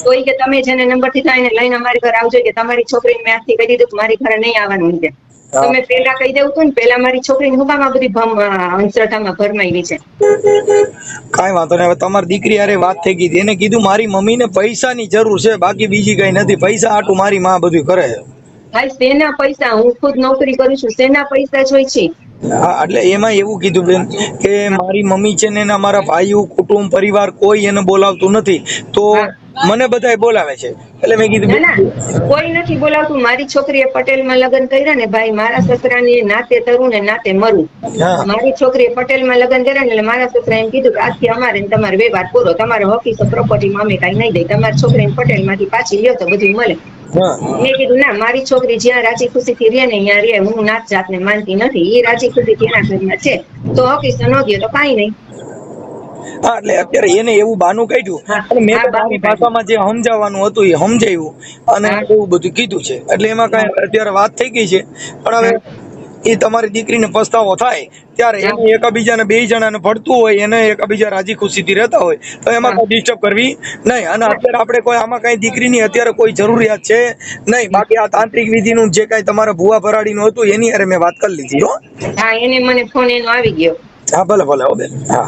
તો એ કે તમે જેને નંબર થી થાય લઈને અમારી ઘરે આવજો, કે તમારી છોકરીને મેં આજથી કહી દીધું મારી ઘરે નહીં આવવાનું છે. તમે પેલા કહી દેવું હતું ને, પેલા મારી છોકરીને હું કામ આ બધી અંધશ્રદ્ધામાં ભરમાઈ છે. કઈ વાંધો નહીં. હવે તમારી દીકરી હારે વાત થઈ ગઈ, એને કીધું મારી મમ્મીને પૈસાની જરૂર છે, બાકી બીજી કઈ નથી. પૈસા આટું મારી માં બધું કરે છે. ભાઈ શેના પૈસા? હું ખુદ નોકરી કરું છું, શેના પૈસા જોઈ છે? હા એટલે એમાં એવું કીધું બેન કે મારી મમ્મી છે ને મારા ભાઈઓ કુટુંબ પરિવાર કોઈ એને બોલાવતું નથી, તો મને બધાય બોલાવે છે. એટલે મેં કીધું કોઈ નથી બોલાવતું. મારી છોકરીએ પટેલમાં લગ્ન કર્યા ને ભાઈ, મારા સસરાની નાતે તરું ને નાતે મરું. મારી છોકરીએ પટેલમાં લગ્ન કર્યા ને એટલે મારા સસરા એમ કીધું કે આજથી અમારે તમારે વ્યવહાર પૂરો, તમારે હકીકત પ્રોપર્ટીમાં અમે કઈ નહીં દઈ, તમારી છોકરીને પટેલમાંથી પાછી લ્યો તો બધું મળે. મેં કીધું ના, મારી છોકરી જ્યાં રાજી ખુશી થી રહે ને ત્યાં રહે, હું નાત જાત ને માનતી નથી. એ રાજી ખુશી થી એના ઘરમાં છે તો હકીકત ન દો તો કઈ નહીં. હા એટલે અત્યારે એને એવું બાનું કાઢ્યું અને મેં મારી ભાષામાં જે સમજાવવાનું હતું એ સમજાવ્યું અને એવું બધું કીધું છે. એટલે એમાં કઈ અત્યારે વાત થઈ ગઈ છે. પણ હવે એ તમારી દીકરીને પસ્તાવો થાય ત્યારે એને એકબીજાને બે જણાને પડતું હોય, એને એકબીજા રાજી ખુશીથી રહેતા હોય તો એમાં કઈ ડિસ્ટર્બ કરવી નહીં. અને અત્યારે આપણે કોઈ આમાં કઈ દીકરીની અત્યારે કોઈ જરૂરિયાત છે નહીં. બાકી આ તાંત્રિક વિધિનું જે કઈ તમારા ભુવા ભરાડીનું હતું એની હારે મેં વાત કરી લીધી હો. હા એને મને ફોન એનો આવી ગયો. હા ભલે ભલે હો બેન. હા